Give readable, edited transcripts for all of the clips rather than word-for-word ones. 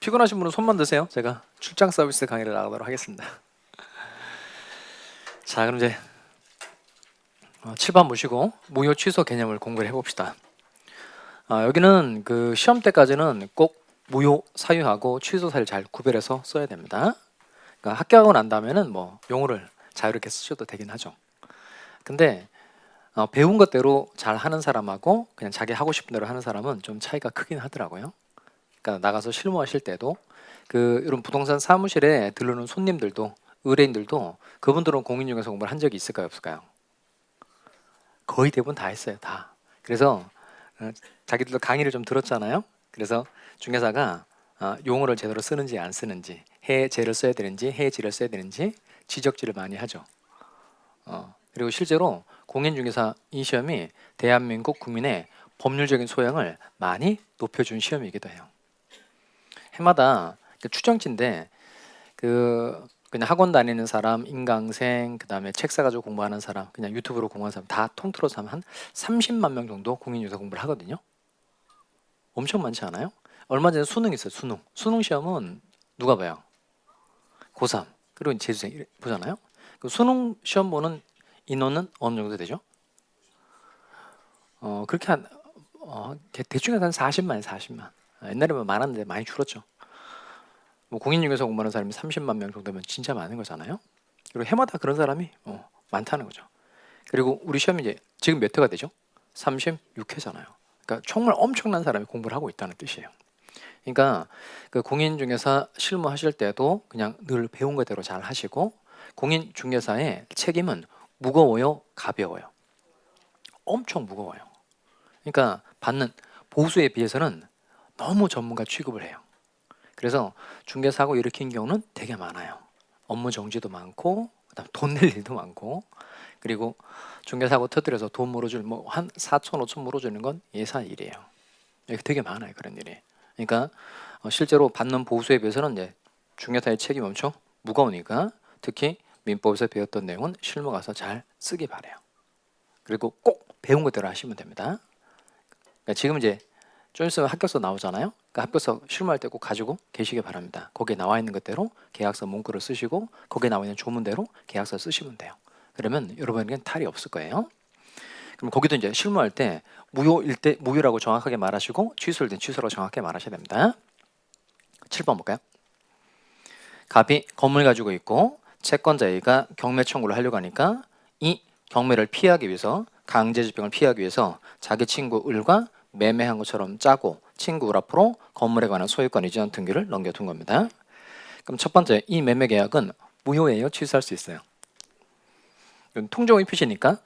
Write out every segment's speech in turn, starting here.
피곤하신 분은 손만 드세요. 제가 출장 서비스 강의를 나가도록 하겠습니다. 자, 그럼 이제 7번 보시고 무효 취소 개념을 공부를 해봅시다. 여기는 그 시험 때까지는 꼭 무효 사유하고 취소 사유를 잘 구별해서 써야 됩니다. 그러니까 합격하고 난 다음에는 뭐 용어를 자유롭게 쓰셔도 되긴 하죠. 근데 배운 것대로 잘 하는 사람하고 그냥 자기 하고 싶은 대로 하는 사람은 좀 차이가 크긴 하더라고요. 그러니까 나가서 실무하실 때도 그 이런 부동산 사무실에 들르는 손님들도 의뢰인들도 그분들은 공인중개사 공부를 한 적이 있을까요, 없을까요? 거의 대부분 다 했어요, 다. 그래서 자기들도 강의를 좀 들었잖아요. 그래서 중개사가 용어를 제대로 쓰는지 안 쓰는지, 해제를 써야 되는지 해지를 써야 되는지 지적질을 많이 하죠. 그리고 실제로 공인중개사 이 시험이 대한민국 국민의 법률적인 소양을 많이 높여준 시험이기도 해요. 해마다 추정치인데 그냥 학원 다니는 사람, 인강생, 그 다음에 책 사가지고 공부하는 사람, 그냥 유튜브로 공부하는 사람 다 통틀어서 하면 한 30만 명 정도 공인중개사 공부를 하거든요. 엄청 많지 않아요? 얼마 전에 수능 있어요. 수능 시험은 누가 봐요? 고3 그리고 재수생 보잖아요. 그 수능 시험 보는 인원은 어느 정도 되죠? 그렇게 대충 해서 한 40만. 옛날에는 많았는데 많이 줄었죠. 뭐 공인중개사 공부하는 사람이 30만 명 정도면 진짜 많은 거잖아요. 그리고 해마다 그런 사람이 많다는 거죠. 그리고 우리 시험이 이제 지금 몇 회가 되죠? 36회잖아요. 그러니까 정말 엄청난 사람이 공부를 하고 있다는 뜻이에요. 그러니까 그 공인중개사 실무하실 때도 그냥 늘 배운 것대로 잘 하시고, 공인중개사의 책임은 무거워요, 가벼워요? 엄청 무거워요. 그러니까 받는 보수에 비해서는 너무 전문가 취급을 해요. 그래서 중개사고 일으킨 경우는 되게 많아요. 업무 정지도 많고, 그다음 돈 낼 일도 많고, 그리고 중개사고 터뜨려서 돈 물어줄 한 4천, 5천 물어주는 건 예사 일이에요. 되게 많아요, 그런 일이. 그러니까 실제로 받는 보수에 비해서는 이제 중개사의 책임이 엄청 무거우니까 특히 민법에서 배웠던 내용은 실무 가서 잘 쓰기 바래요. 그리고 꼭 배운 것대로 하시면 됩니다. 그러니까 지금 이제 좀 있으면 합격서 나오잖아요. 그러니까 합격서 실무할 때 꼭 가지고 계시기 바랍니다. 거기에 나와 있는 것대로 계약서 문구를 쓰시고 거기에 나와 있는 조문대로 계약서 쓰시면 돼요. 그러면 여러분에겐 탈이 없을 거예요. 그럼 거기도 이제 실무할 때 무효일 때 무효라고 정확하게 말하시고 취소일 때 취소라고 정확하게 말하셔야 됩니다. 7번 볼까요? 갑이 건물 가지고 있고 채권자 A가 경매 청구를 하려고 하니까 이 경매를 피하기 위해서, 강제집행을 피하기 위해서 자기 친구 을과 매매한 것처럼 짜고 친구 을 앞으로 건물에 관한 소유권 이전 등기를 넘겨둔 겁니다. 그럼 첫 번째, 이 매매 계약은 무효예요, 취소할 수 있어요? 통정의 표시니까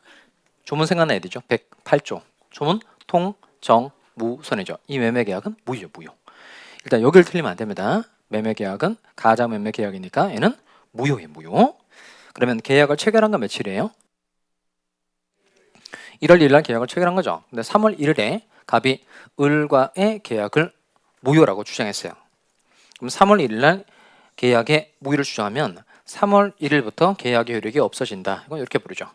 조문 생각나야 되죠. 108조 조문 통정무선이죠. 이 매매 계약은 무효. 일단 여기를 틀리면 안 됩니다. 매매 계약은 가장 매매 계약이니까 얘는 무효예요, 무효. 그러면 계약을 체결한 건 며칠이에요? 1월 1일 날 계약을 체결한 거죠. 근데 3월 1일에 갑이 을과의 계약을 무효라고 주장했어요. 그럼 3월 1일 날 계약의 무효를 주장하면 3월 1일부터 계약의 효력이 없어진다. 이건 이렇게 부르죠.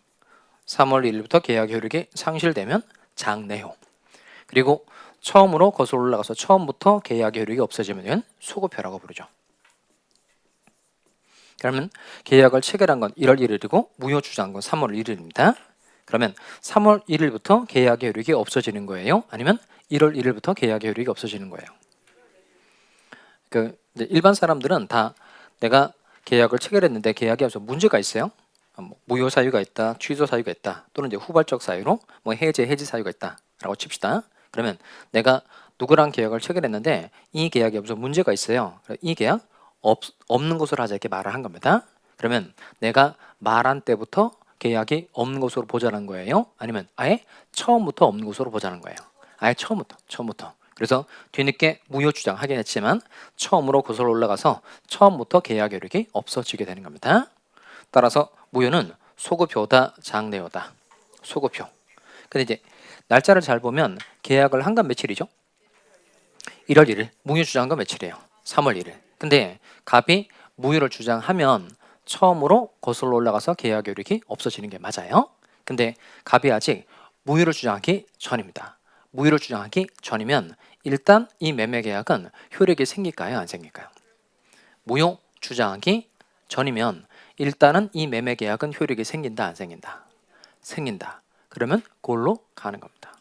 3월 1일부터 계약의 효력이 상실되면 장내효. 그리고 처음으로 거슬러 올라가서 처음부터 계약의 효력이 없어지면 소급효라고 부르죠. 그러면 계약을 체결한 건 1월 1일이고 무효 주장한 건 3월 1일입니다. 그러면 3월 1일부터 계약의 효력이 없어지는 거예요? 아니면 1월 1일부터 계약의 효력이 없어지는 거예요? 일반 사람들은 다 내가 계약을 체결했는데 계약에 앞서 문제가 있어요. 무효 사유가 있다, 취소 사유가 있다, 또는 이제 후발적 사유로 해지 사유가 있다라고 칩시다. 그러면 내가 누구랑 계약을 체결했는데 이 계약에 무슨 문제가 있어요. 이 계약 없는 것으로 하자 이렇게 말을 한 겁니다. 그러면 내가 말한 때부터 계약이 없는 것으로 보자는 거예요? 아니면 아예 처음부터 없는 것으로 보자는 거예요? 아예 처음부터. 그래서 뒤늦게 무효 주장하긴 했지만 처음으로 거슬러 올라가서 처음부터 계약 효력이 없어지게 되는 겁니다. 따라서 무효는 소급효다, 장내효다. 소급효. 근데 이제 날짜를 잘 보면 계약을 한 건 며칠이죠? 1월 1일. 무효 주장한 건 며칠이에요? 3월 1일. 근데 갑이 무효를 주장하면 처음으로 거슬러 올라가서 계약 효력이 없어지는 게 맞아요. 근데 갑이 아직 무효를 주장하기 전입니다. 무효를 주장하기 전이면 일단 이 매매 계약은 효력이 생길까요? 안 생길까요? 무효 주장하기 전이면 일단은 이 매매 계약은 효력이 생긴다 안 생긴다? 생긴다. 그러면 그걸로 가는 겁니다.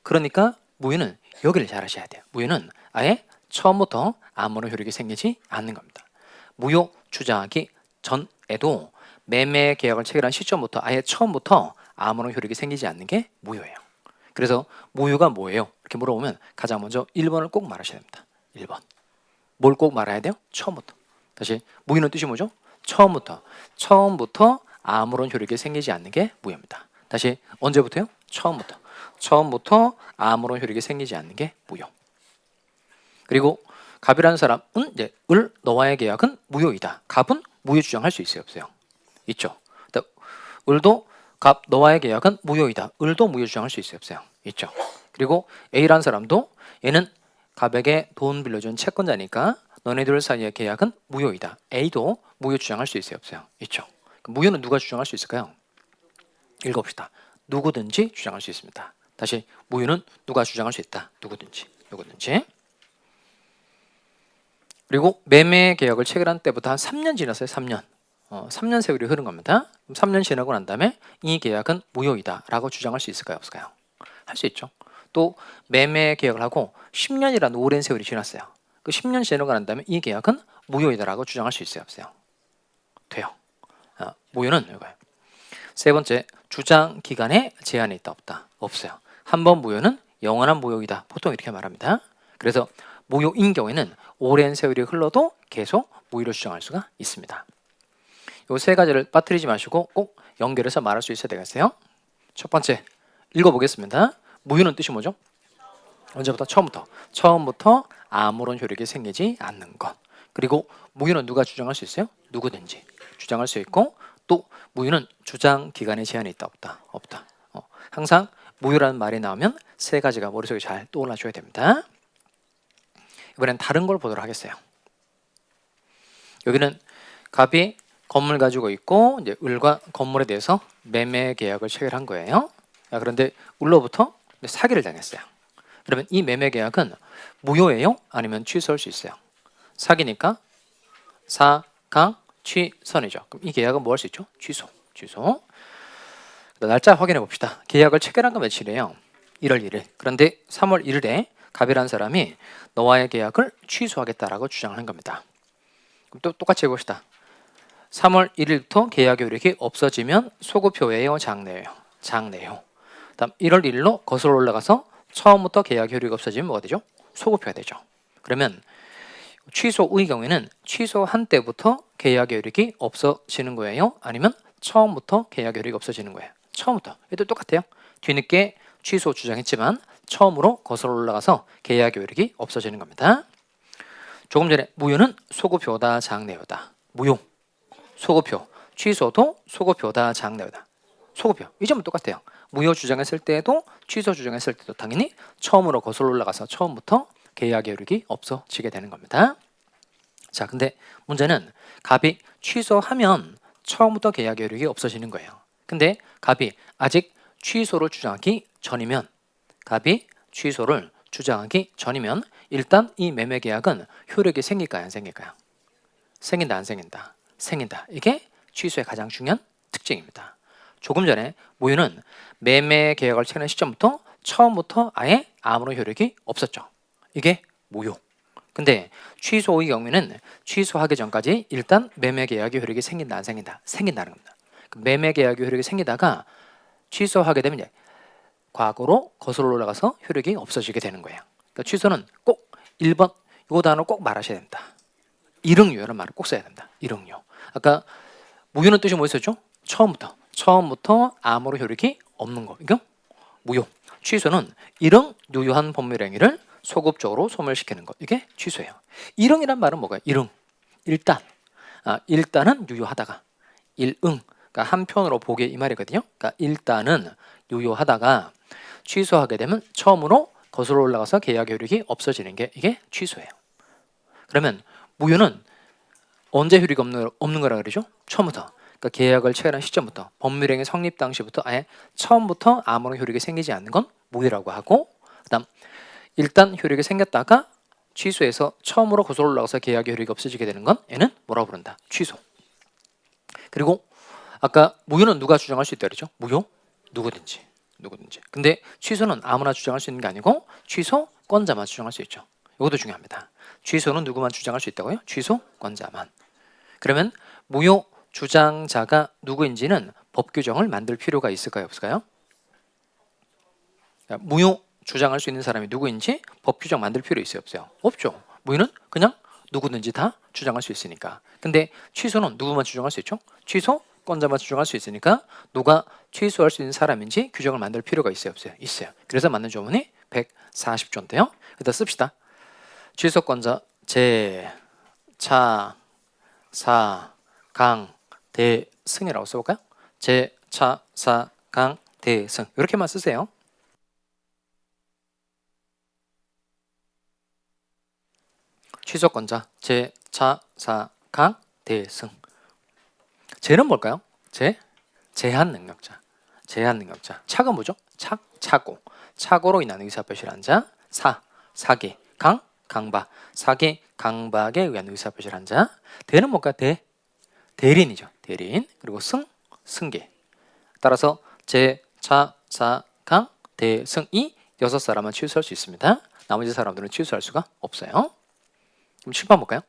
그러니까 무효는 여기를 잘 하셔야 돼요. 무효는 아예 처음부터 아무런 효력이 생기지 않는 겁니다. 무효 주장하기 전에도 매매 계약을 체결한 시점부터 아예 처음부터 아무런 효력이 생기지 않는 게 무효예요. 그래서 무효가 뭐예요? 이렇게 물어보면 가장 먼저 1번을 꼭 말하셔야 됩니다. 1번. 뭘 꼭 말해야 돼요? 처음부터. 다시 무효는 뜻이 뭐죠? 처음부터 아무런 효력이 생기지 않는 게 무효입니다. 다시 언제부터요? 처음부터 아무런 효력이 생기지 않는 게 무효. 그리고 갑이라는 사람은 이제 을 너와의 계약은 무효이다. 갑은 무효 주장할 수 있어요, 없어요? 있죠. 을도 갑 너와의 계약은 무효이다. 을도 무효 주장할 수 있어요, 없어요? 있죠. 그리고 A라는 사람도 얘는 갑에게 돈 빌려준 채권자니까 너네들 사이의 계약은 무효이다. A도 무효 주장할 수 있어요, 없어요? 있죠. 무효는 누가 주장할 수 있을까요? 읽어봅시다. 누구든지 주장할 수 있습니다. 다시 무효는 누가 주장할 수 있다. 누구든지. 그리고 매매 계약을 체결한 때부터 한 3년 지났어요. 3년. 3년 세월이 흐른 겁니다. 3년 지나고 난 다음에 이 계약은 무효이다 라고 주장할 수 있을까요? 없을까요? 할 수 있죠. 또 매매 계약을 하고 10년이라는 오랜 세월이 지났어요. 그 10년 지나고 난 다음에 이 계약은 무효이다 라고 주장할 수 있어요? 없어요? 돼요. 무효는 이거예요. 세 번째, 주장 기간에 제한이 있다 없다? 없어요. 한 번 무효는 영원한 무효이다. 보통 이렇게 말합니다. 그래서 무효인 경우에는 오랜 세월이 흘러도 계속 무효로 주장할 수가 있습니다. 이 세 가지를 빠뜨리지 마시고 꼭 연결해서 말할 수 있어야 되겠어요. 첫 번째, 읽어보겠습니다. 무효는 뜻이 뭐죠? 언제부터? 처음부터 아무런 효력이 생기지 않는 것. 그리고 무효는 누가 주장할 수 있어요? 누구든지 주장할 수 있고, 또 무효는 주장 기간에 제한이 있다 없다? 항상 무효라는 말이 나오면 세 가지가 머릿속에 잘 떠올라 줘야 됩니다. 이번엔 다른 걸 보도록 하겠어요. 여기는 갑이 건물 가지고 있고 이제 을과 건물에 대해서 매매 계약을 체결한 거예요. 그런데 을로부터 사기를 당했어요. 그러면 이 매매 계약은 무효예요? 아니면 취소할 수 있어요? 사기니까 사강 취선이죠. 그럼 이 계약은 뭐 할 수 있죠? 취소. 날짜 확인해 봅시다. 계약을 체결한 건 며칠이에요? 1월 1일. 그런데 3월 1일에 갑이라는 사람이 너와의 계약을 취소하겠다라고 주장을 한 겁니다. 그럼 또 똑같이 해봅시다. 3월 1일부터 계약 효력이 없어지면 소급효예요, 장래예요? 장래요. 다음 1월 1일로 거슬러 올라가서 처음부터 계약 효력이 없어지면 뭐가 되죠? 소급효가 되죠. 그러면 취소의 경우에는 취소한 때부터 계약 효력이 없어지는 거예요? 아니면 처음부터 계약 효력이 없어지는 거예요? 처음부터. 얘도 똑같아요. 뒤늦게 취소 주장했지만 처음으로 거슬러 올라가서 계약 효력이 없어지는 겁니다. 조금 전에 무효는 소급효다, 장래효다. 무효, 소급효, 취소도 소급효다, 장래효다. 소급효. 이 점은 똑같아요. 무효 주장했을 때도 취소 주장했을 때도 당연히 처음으로 거슬러 올라가서 처음부터 계약 효력이 없어지게 되는 겁니다. 자, 근데 문제는 갑이 취소하면 처음부터 계약 효력이 없어지는 거예요. 근데 갑이 아직 취소를 주장하기 전이면 일단 이 매매 계약은 효력이 생길까요? 안 생길까요? 생긴다, 안 생긴다? 생긴다. 이게 취소의 가장 중요한 특징입니다. 조금 전에 무효는 매매 계약을 체결한 시점부터 처음부터 아예 아무런 효력이 없었죠. 이게 무효. 근데 취소의 경우에는 취소하기 전까지 일단 매매 계약의 효력이 생긴다, 안 생긴다? 생긴다는 겁니다. 매매 계약의 효력이 생기다가 취소하게 되면 이제 과거로 거슬러 올라가서 효력이 없어지게 되는 거예요. 그러니까 취소는 꼭 1번 이 단어 꼭 말하셔야 됩니다. 일응유효라는 말을 꼭 써야 됩니다. 일응유. 아까 무효는 뜻이 뭐였었죠? 처음부터 아무런 효력이 없는 거. 이거 무효. 취소는 일응유효한 법률 행위를 소급적으로 소멸시키는 것. 이게 취소예요. 일응이란 말은 뭐가요? 일응. 일단은 유효하다가 일응. 그러니까 한편으로 보게 이 말이거든요. 그러니까 일단은 유효하다가 취소하게 되면 처음으로 거슬러 올라가서 계약 효력이 없어지는 게 이게 취소예요. 그러면 무효는 언제 효력이 없는 거라 그러죠? 처음부터. 그러니까 계약을 체결한 시점부터 법률행위 성립 당시부터 아예 처음부터 아무런 효력이 생기지 않는 건 무효라고 하고, 그다음 일단 효력이 생겼다가 취소해서 처음으로 고소를 올라가서 계약의 효력이 없어지게 되는 건 얘는 뭐라고 부른다? 취소. 그리고 아까 무효는 누가 주장할 수 있다 그랬죠? 무효? 누구든지. 근데 취소는 아무나 주장할 수 있는 게 아니고 취소권자만 주장할 수 있죠. 이것도 중요합니다. 취소는 누구만 주장할 수 있다고요? 취소권자만. 그러면 무효 주장자가 누구인지는 법 규정을 만들 필요가 있을까요? 없을까요? 그러니까 무효 주장할 수 있는 사람이 누구인지 법 규정 만들 필요 있어요? 없어요? 없죠. 무효는 그냥 누구든지 다 주장할 수 있으니까. 근데 취소는 누구만 주장할 수 있죠? 취소권자만 주장할 수 있으니까 누가 취소할 수 있는 사람인지 규정을 만들 필요가 있어요? 없어요? 있어요. 그래서 맞는 조문이 140조인데요. 일단 씁시다. 취소권자 제, 차, 사, 강, 대, 승이라고 써볼까요? 제, 차, 사, 강, 대, 승 이렇게만 쓰세요. 취소권자 제, 차, 사, 강, 대, 승. 제는 뭘까요? 제한 능력자. 차가 뭐죠? 착오로 인한 의사표시를 한 자. 사기. 강박. 사기, 강박에 의한 의사표시를 한 자. 대는 뭘까요? 대리인이죠. 대리인. 그리고 승계. 따라서 제, 차, 사, 강, 대, 승 이 6사람은 취소할 수 있습니다. 나머지 사람들은 취소할 수가 없어요. 그럼 7번 볼까요?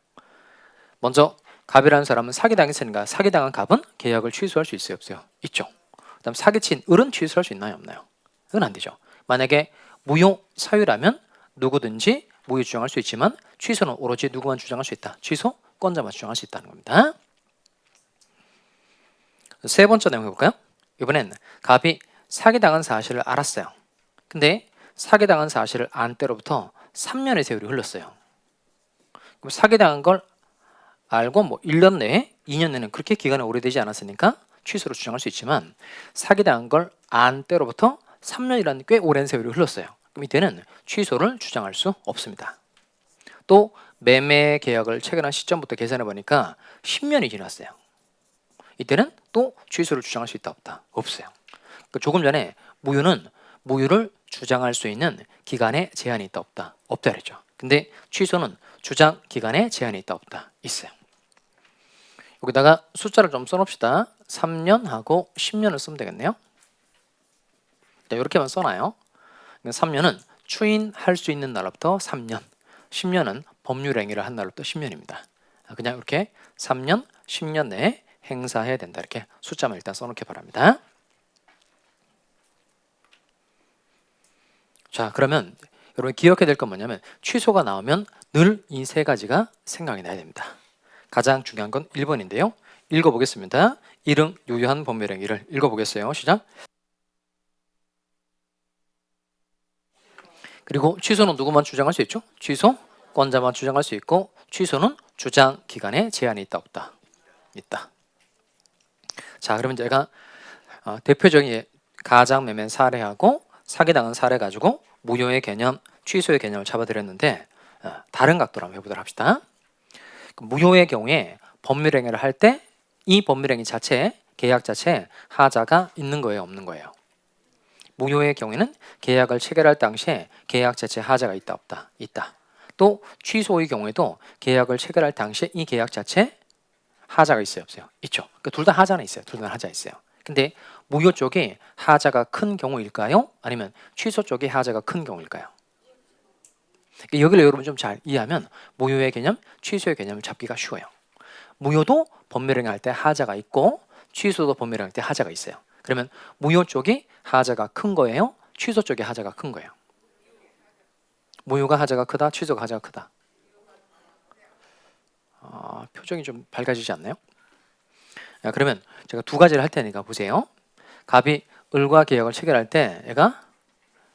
먼저 갑이라는 사람은 사기당했으니까 사기당한 갑은 계약을 취소할 수 있어요? 없어요? 있죠. 그 다음 사기친 을은 취소할 수 있나요? 없나요? 그건 안 되죠. 만약에 무효 사유라면 누구든지 무효 주장할 수 있지만 취소는 오로지 누구만 주장할 수 있다? 취소권자만 주장할 수 있다는 겁니다. 세 번째 내용 해볼까요? 이번엔 갑이 사기당한 사실을 알았어요. 근데 사기당한 사실을 안 때로부터 3년의 세월이 흘렀어요. 그럼 사기당한 걸 알고 뭐 1년 내에 2년 내는 그렇게 기간이 오래되지 않았으니까 취소로 주장할 수 있지만 사기당한 걸 안 때로부터 3년이라는 꽤 오랜 세월이 흘렀어요. 그럼 이때는 취소를 주장할 수 없습니다. 또 매매 계약을 체결한 시점부터 계산해 보니까 10년이 지났어요. 이때는 또 취소를 주장할 수 있다 없다? 없어요. 그러니까 조금 전에 무효를 주장할 수 있는 기간에 제한이 있다 없다? 없다 그랬죠. 근데 취소는 주장 기간에 제한이 있다 없다? 있어요. 여기다가 숫자를 좀 써놓읍시다. 3년하고 10년을 쓰면 되겠네요. 자, 이렇게만 써놔요. 3년은 추인할 수 있는 날로부터 3년, 10년은 법률 행위를 한 날로부터 10년입니다. 그냥 이렇게 3년, 10년 내에 행사해야 된다. 이렇게 숫자만 일단 써놓기 바랍니다. 자, 그러면 여러분 기억해야 될 건 뭐냐면 취소가 나오면 늘 이 세 가지가 생각이 나야 됩니다. 가장 중요한 건 1번인데요. 읽어보겠습니다. 일응 유효한 법률 행위를 읽어보겠어요. 시작. 그리고 취소는 누구만 주장할 수 있죠? 취소권자만 주장할 수 있고 취소는 주장 기간에 제한이 있다 없다? 있다. 자, 그러면 제가 대표적인 가장매매 사례하고 사기당한 사례 가지고 무효의 개념, 취소의 개념을 잡아드렸는데 다른 각도로 한번 해보도록 합시다. 무효의 경우에 법률행위를 할 때 이 법률행위 자체에 계약 자체에 하자가 있는 거예요? 없는 거예요? 무효의 경우에는 계약을 체결할 당시에 계약 자체에 하자가 있다 없다? 있다. 또 취소의 경우에도 계약을 체결할 당시에 이 계약 자체에 하자가 있어요? 없어요? 있죠. 그러니까 둘 다 하자는 있어요. 둘 다 하자 있어요. 근데 무효 쪽에 하자가 큰 경우일까요? 아니면 취소 쪽에 하자가 큰 경우일까요? 여기를 여러분 좀 잘 이해하면 무효의 개념, 취소의 개념을 잡기가 쉬워요. 무효도 법률행위 할 때 하자가 있고 취소도 법률행위 할 때 하자가 있어요. 그러면 무효 쪽이 하자가 큰 거예요? 취소 쪽이 하자가 큰 거예요? 무효가 하자가 크다? 취소가 하자가 크다? 표정이 좀 밝아지지 않나요? 그러면 제가 두 가지를 할 테니까 보세요. 갑이 을과 계약을 체결할 때 얘가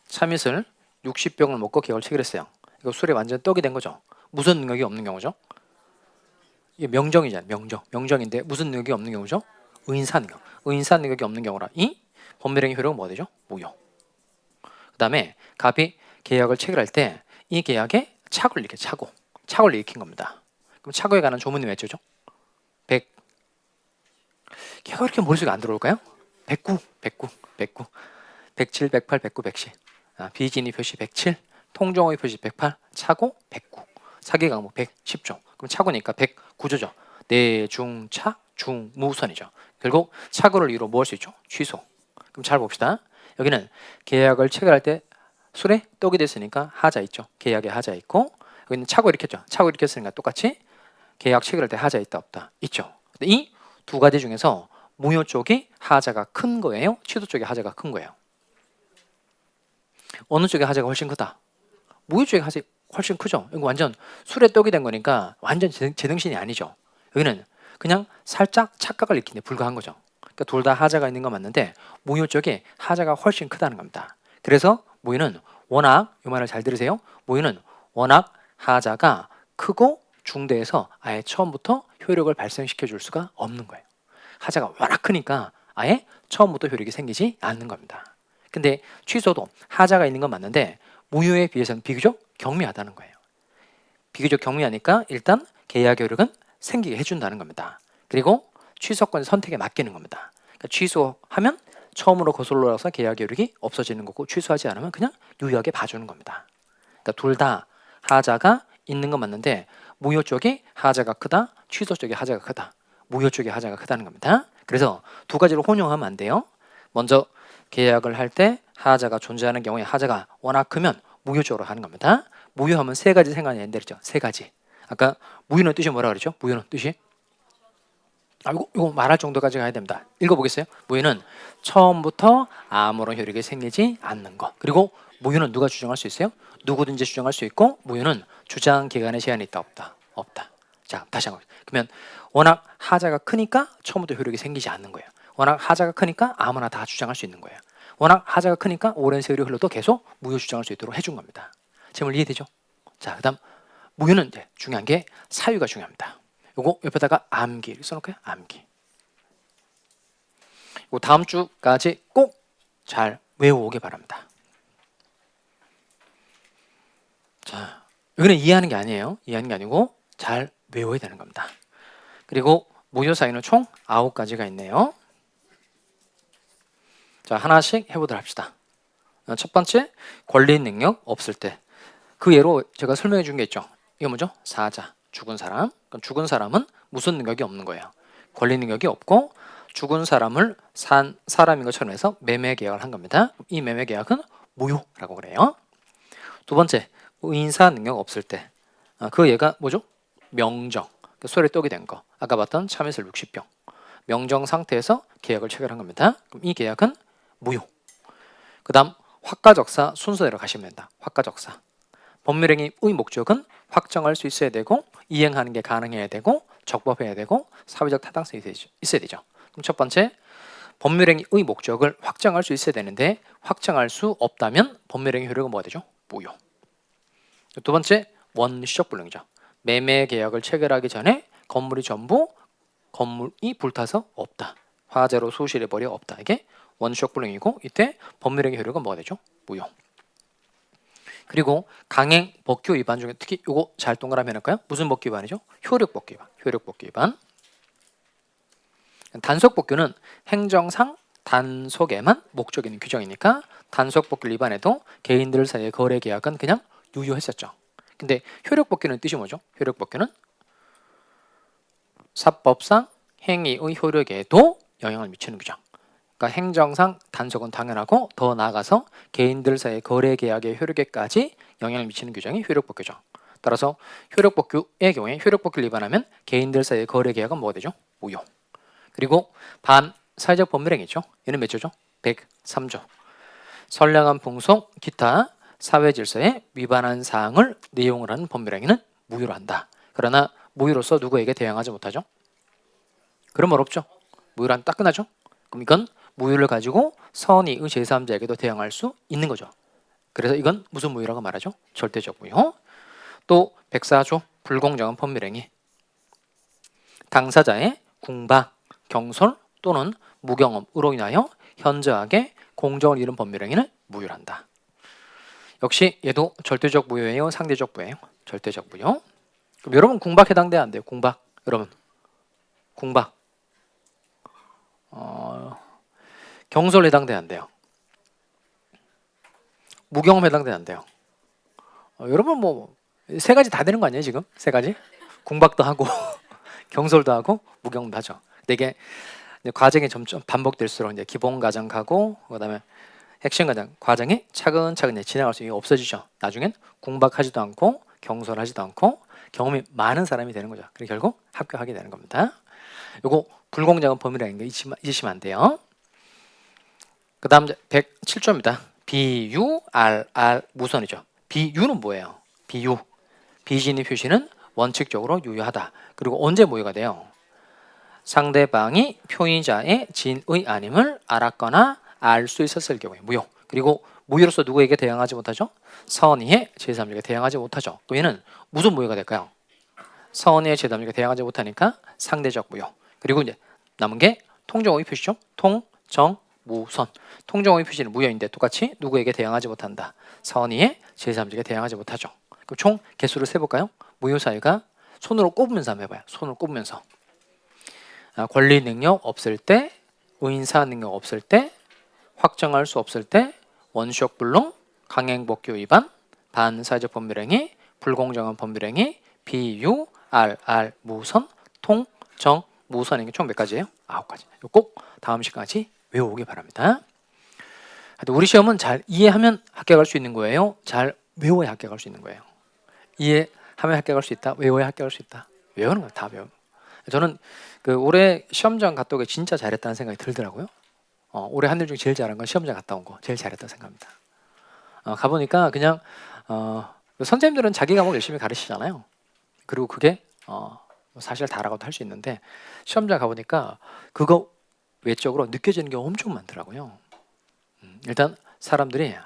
참이슬 60병을 먹고 계약을 체결했어요. 이거 술에 완전 떡이 된 거죠. 무슨 능력이 없는 경우죠? 이게 명정이잖아요. 명정인데 무슨 능력이 없는 경우죠? 의인사 능력이 없는 경우라 이 법률행위 효력은 뭐가 되죠? 무효. 그 다음에 갑이 계약을 체결할 때 이 계약에 착오를 일으킨 겁니다. 그럼 착오에 관한 조문이 몇 조죠? 100. 걔가 이렇게 머릿속에 안 들어올까요? 109, 107, 108, 109, 110. 비진이 표시 107, 통정의 표시 108, 차고 109, 사기 강목 110조. 그럼 차고니까 109조죠. 내중차 중무선이죠. 결국 차고를 이유로 뭐 할 수 있죠? 취소. 그럼 잘 봅시다. 여기는 계약을 체결할 때 술에 떡이 됐으니까 하자 있죠. 계약에 하자 있고, 여기는 차고 이렇게 했죠. 차고 이렇게 했으니까 똑같이 계약 체결할 때 하자 있다 없다 있죠. 근데 이 두 가지 중에서 무효 쪽이 하자가 큰 거예요? 취소 쪽이 하자가 큰 거예요? 어느 쪽에 하자가 훨씬 크다? 무효 쪽에 하자 훨씬 크죠. 이거 완전 술에 떡이 된 거니까 완전 제정신이 아니죠. 여기는 그냥 살짝 착각을 일으키는데 불과한 거죠. 그러니까 둘 다 하자가 있는 건 맞는데 무효 쪽에 하자가 훨씬 크다는 겁니다. 그래서 무효는 워낙, 이 말을 잘 들으세요. 무효는 워낙 하자가 크고 중대해서 아예 처음부터 효력을 발생시켜 줄 수가 없는 거예요. 하자가 워낙 크니까 아예 처음부터 효력이 생기지 않는 겁니다. 근데 취소도 하자가 있는 건 맞는데 무효에 비해서는 비교적 경미하다는 거예요. 비교적 경미하니까 일단 계약 효력은 생기게 해준다는 겁니다. 그리고 취소권 선택에 맡기는 겁니다. 그러니까 취소하면 처음으로 거슬러 올라서 계약 효력이 없어지는 거고 취소하지 않으면 그냥 유효하게 봐주는 겁니다. 그러니까 둘 다 하자가 있는 건 맞는데 무효 쪽이 하자가 크다, 취소 쪽이 하자가 크다. 무효 쪽이 하자가 크다는 겁니다. 그래서 두 가지를 혼용하면 안 돼요. 먼저 계약을 할 때 하자가 존재하는 경우에 하자가 워낙 크면 무효 쪽으로 하는 겁니다. 무효하면 세 가지 생각이 된다 그랬죠. 세 가지. 아까 무효는 뜻이 뭐라 그랬죠? 무효는 뜻이 이거 말할 정도까지 가야 됩니다. 읽어보겠어요? 무효는 처음부터 아무런 효력이 생기지 않는 것. 그리고 무효는 누가 주장할 수 있어요? 누구든지 주장할 수 있고 무효는 주장 기간의 제한이 있다 없다? 없다. 자, 다시 한번. 그러면 워낙 하자가 크니까 처음부터 효력이 생기지 않는 거예요. 워낙 하자가 크니까 아무나 다 주장할 수 있는 거예요. 워낙 하자가 크니까 오랜 세월이 흘러도 계속 무효 주장할 수 있도록 해준 겁니다. 제목 이해되죠? 자, 그다음 무효는 이제 중요한 게 사유가 중요합니다. 요거 옆에다가 암기 써놓을까요? 암기. 요 다음 주까지 꼭 잘 외워오기 바랍니다. 자, 여기는 이해하는 게 아니에요. 이해하는 게 아니고 잘 외워야 되는 겁니다. 그리고 무효 사유는 총 9가지가 있네요. 자, 하나씩 해보도록 합시다. 첫 번째, 권리 능력 없을 때. 그 예로 제가 설명해 준 게 있죠. 이거 뭐죠? 사자, 죽은 사람. 그럼 죽은 사람은 무슨 능력이 없는 거예요? 권리 능력이 없고 죽은 사람을 산 사람인 것처럼 해서 매매 계약을 한 겁니다. 이 매매 계약은 무효라고 그래요. 두 번째, 인사 능력 없을 때. 그 얘가 뭐죠? 명정. 소리 떡이 된 거. 아까 봤던 참이슬 60병. 명정 상태에서 계약을 체결한 겁니다. 그럼 이 계약은 무효. 그 다음 확가적사 순서대로 가시면 된다. 확가적사. 법률행위의 목적은 확정할 수 있어야 되고 이행하는 게 가능해야 되고 적법해야 되고 사회적 타당성이 있어야 되죠. 그럼 첫 번째, 법률행위의 목적을 확정할 수 있어야 되는데 확정할 수 없다면 법률행위 효력은 뭐가 되죠? 무효. 두 번째, 원시적 불능이죠. 매매 계약을 체결하기 전에 건물이 불타서 없다. 화재로 소실해 버려 없다. 이게 원시적 불능이고 이때 법률행위 효력은 뭐가 되죠? 무효. 그리고 강행 법규 위반 중에 특히 요거 잘 동그라미 해놓을까요? 무슨 법규 위반이죠? 효력 법규 위반. 효력 법규 위반. 단속 법규는 행정상 단속에만 목적이 있는 규정이니까 단속 법규를 위반해도 개인들 사이의 거래 계약은 그냥 유효했었죠. 근데 효력 법규는 뜻이 뭐죠? 효력 법규는 사법상 행위의 효력에도 영향을 미치는 규정. 그러니까 행정상 단속은 당연하고 더 나아가서 개인들 사이의 거래 계약의 효력에까지 영향을 미치는 규정이 효력법규죠. 따라서 효력법규의 경우에 효력법규를 위반하면 개인들 사이의 거래 계약은 뭐가 되죠? 무효. 그리고 반사회적 법률행위죠. 얘는 몇 조죠? 103조. 선량한 풍속, 기타 사회 질서에 위반한 사항을 내용을 하는 법률행위는 무효로 한다. 그러나 무효로서 누구에게 대항하지 못하죠? 그럼 어렵죠? 무효란 딱 끝나죠? 그럼 이건 무효를 가지고 선의의 제3자에게도 대항할 수 있는 거죠. 그래서 이건 무슨 무효라고 말하죠? 절대적 무효. 또 104조 불공정한 법률행위. 당사자의 궁박, 경솔 또는 무경험으로 인하여 현저하게 공정을 잃은 법률행위는 무효한다. 역시 얘도 절대적 무효예요? 상대적 무효예요? 절대적 무효. 그럼 여러분 궁박 해당돼 안 돼요? 궁박. 여러분 궁박. 경솔 해당돼 안 돼요? 무경험 해당되면 안 돼요. 여러분 뭐 세 가지 다 되는 거 아니에요 지금? 세 가지? 공박도 하고 경솔도 하고 무경험도 하죠. 근데 이게 이제 과정이 점점 반복될수록 이제 기본 과정 가고 그다음에 핵심 과정이 차근차근 이제 지나갈수록 없어지죠. 나중엔 궁박하지도 않고 경솔하지도 않고 경험이 많은 사람이 되는 거죠. 그리고 결국 합격하게 되는 겁니다. 요거 불공정한 범위라는 거 잊으시면 안 돼요. 그 다음 107조입니다. 비유, 무선이죠. 비유는 뭐예요? 비유. 비진의 표시는 원칙적으로 유효하다. 그리고 언제 무효가 돼요? 상대방이 표의자의 진의 아님을 알았거나 알 수 있었을 경우에 무효. 그리고 무효로서 누구에게 대항하지 못하죠? 선의의 제3자에게 대항하지 못하죠. 그럼 얘는 무슨 무효가 될까요? 선의의 제3자에게 대항하지 못하니까 상대적 무효. 그리고 이제 남은 게 통정의 표시죠. 통정 무선. 통정의 표시는 무효인데 똑같이 누구에게 대항하지 못한다. 선의의 제3자에게 대항하지 못하죠. 그럼 총 개수를 세볼까요? 무효 사유가 손으로 꼽으면서 한번 해봐요. 손으로 꼽으면서. 권리 능력 없을 때, 의인사 능력 없을 때, 확정할 수 없을 때, 원시적 불능, 강행법규 위반, 반사회적 법률행위, 불공정한 법률행위, 비유, 무선, 통, 정, 무선행위 총 몇 가지예요? 9가지. 꼭 다음 시간까지 외워오기 바랍니다. 우리 시험은 잘 이해하면 합격할 수 있는 거예요? 잘 외워야 합격할 수 있는 거예요? 이해하면 합격할 수 있다? 외워야 합격할 수 있다? 외우는 거예요. 다 외우는 거예요. 저는 올해 시험장 갔다 오기 진짜 잘했다는 생각이 들더라고요. 올해 한 일 중에 제일 잘한 건 시험장 갔다 온 거 제일 잘했다고 생각합니다. 가보니까 그냥 선생님들은 자기 과목 열심히 가르치잖아요. 그리고 그게 사실 다라고도 할 수 있는데 시험장 가보니까 그거 외적으로 느껴지는 게 엄청 많더라고요. 일단 사람들이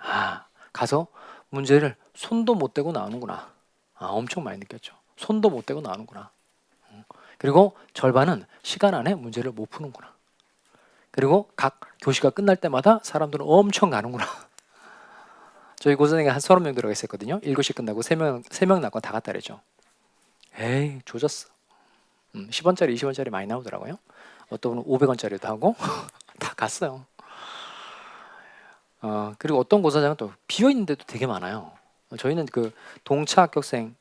가서 문제를 손도 못 대고 나오는구나. 엄청 많이 느꼈죠. 손도 못 대고 나오는구나. 그리고 절반은 시간 안에 문제를 못 푸는구나. 그리고 각 교시가 끝날 때마다 사람들은 엄청 가는구나. 저희 고선생이 한 30명 들어가 있었거든요. 7시 끝나고 3명 남고 다 갔다 그랬죠. 에이 조졌어. 10원짜리 20원짜리 많이 나오더라고요. 어떤 분은 500원짜리도 하고 다 갔어요. 그리고 어떤 고사장은 또 비어있는데도 되게 많아요. 저희는 그 동차 합격생이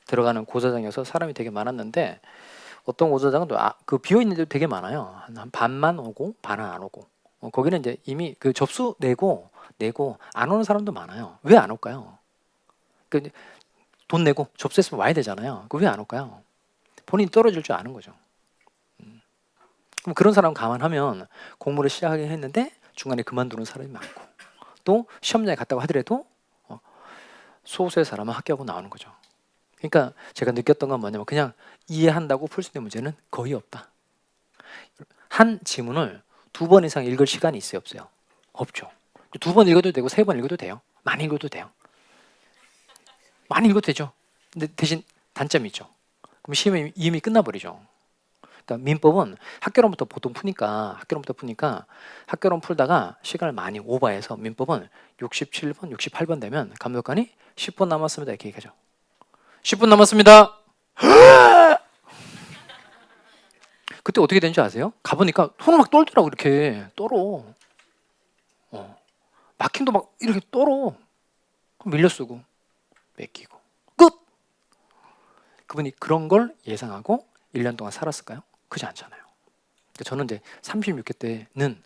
들어가는 고사장이어서 사람이 되게 많았는데 어떤 고사장은 또 그 비어있는데도 되게 많아요. 한 반만 오고 반은 안 오고. 거기는 이제 이미 그 접수 내고 안 오는 사람도 많아요. 왜 안 올까요? 돈 내고 접수했으면 와야 되잖아요. 그 왜 안 올까요? 본인이 떨어질 줄 아는 거죠. 그럼 그런 사람 감안하면 공부를 시작하긴 했는데 중간에 그만두는 사람이 많고 또 시험장에 갔다고 하더라도 소수의 사람은 합격하고 나오는 거죠. 그러니까 제가 느꼈던 건 뭐냐면 그냥 이해한다고 풀 수 있는 문제는 거의 없다. 한 지문을 2번 이상 읽을 시간이 있어요? 없어요? 없죠. 2번 읽어도 되고 3번 읽어도 돼요. 많이 읽어도 돼요. 많이 읽어도 되죠. 근데 대신 단점이 있죠. 그럼 시험이 이미 끝나버리죠. 그러니까 민법은 학교론부터 보통 푸니까 학교론 풀다가 시간을 많이 오버해서 민법은 67번, 68번 되면 감독관이 10분 남았습니다 이렇게 얘기하죠. 10분 남았습니다. 그때 어떻게 되는지 아세요? 가보니까 손을 막 떨더라고. 이렇게 떨어. 마킹도 막 이렇게 떨어. 그럼 밀려 쓰고 뺏기고 끝. 그분이 그런 걸 예상하고 1년 동안 살았을까요? 그렇지 않잖아요. 저는 이제 36회 때는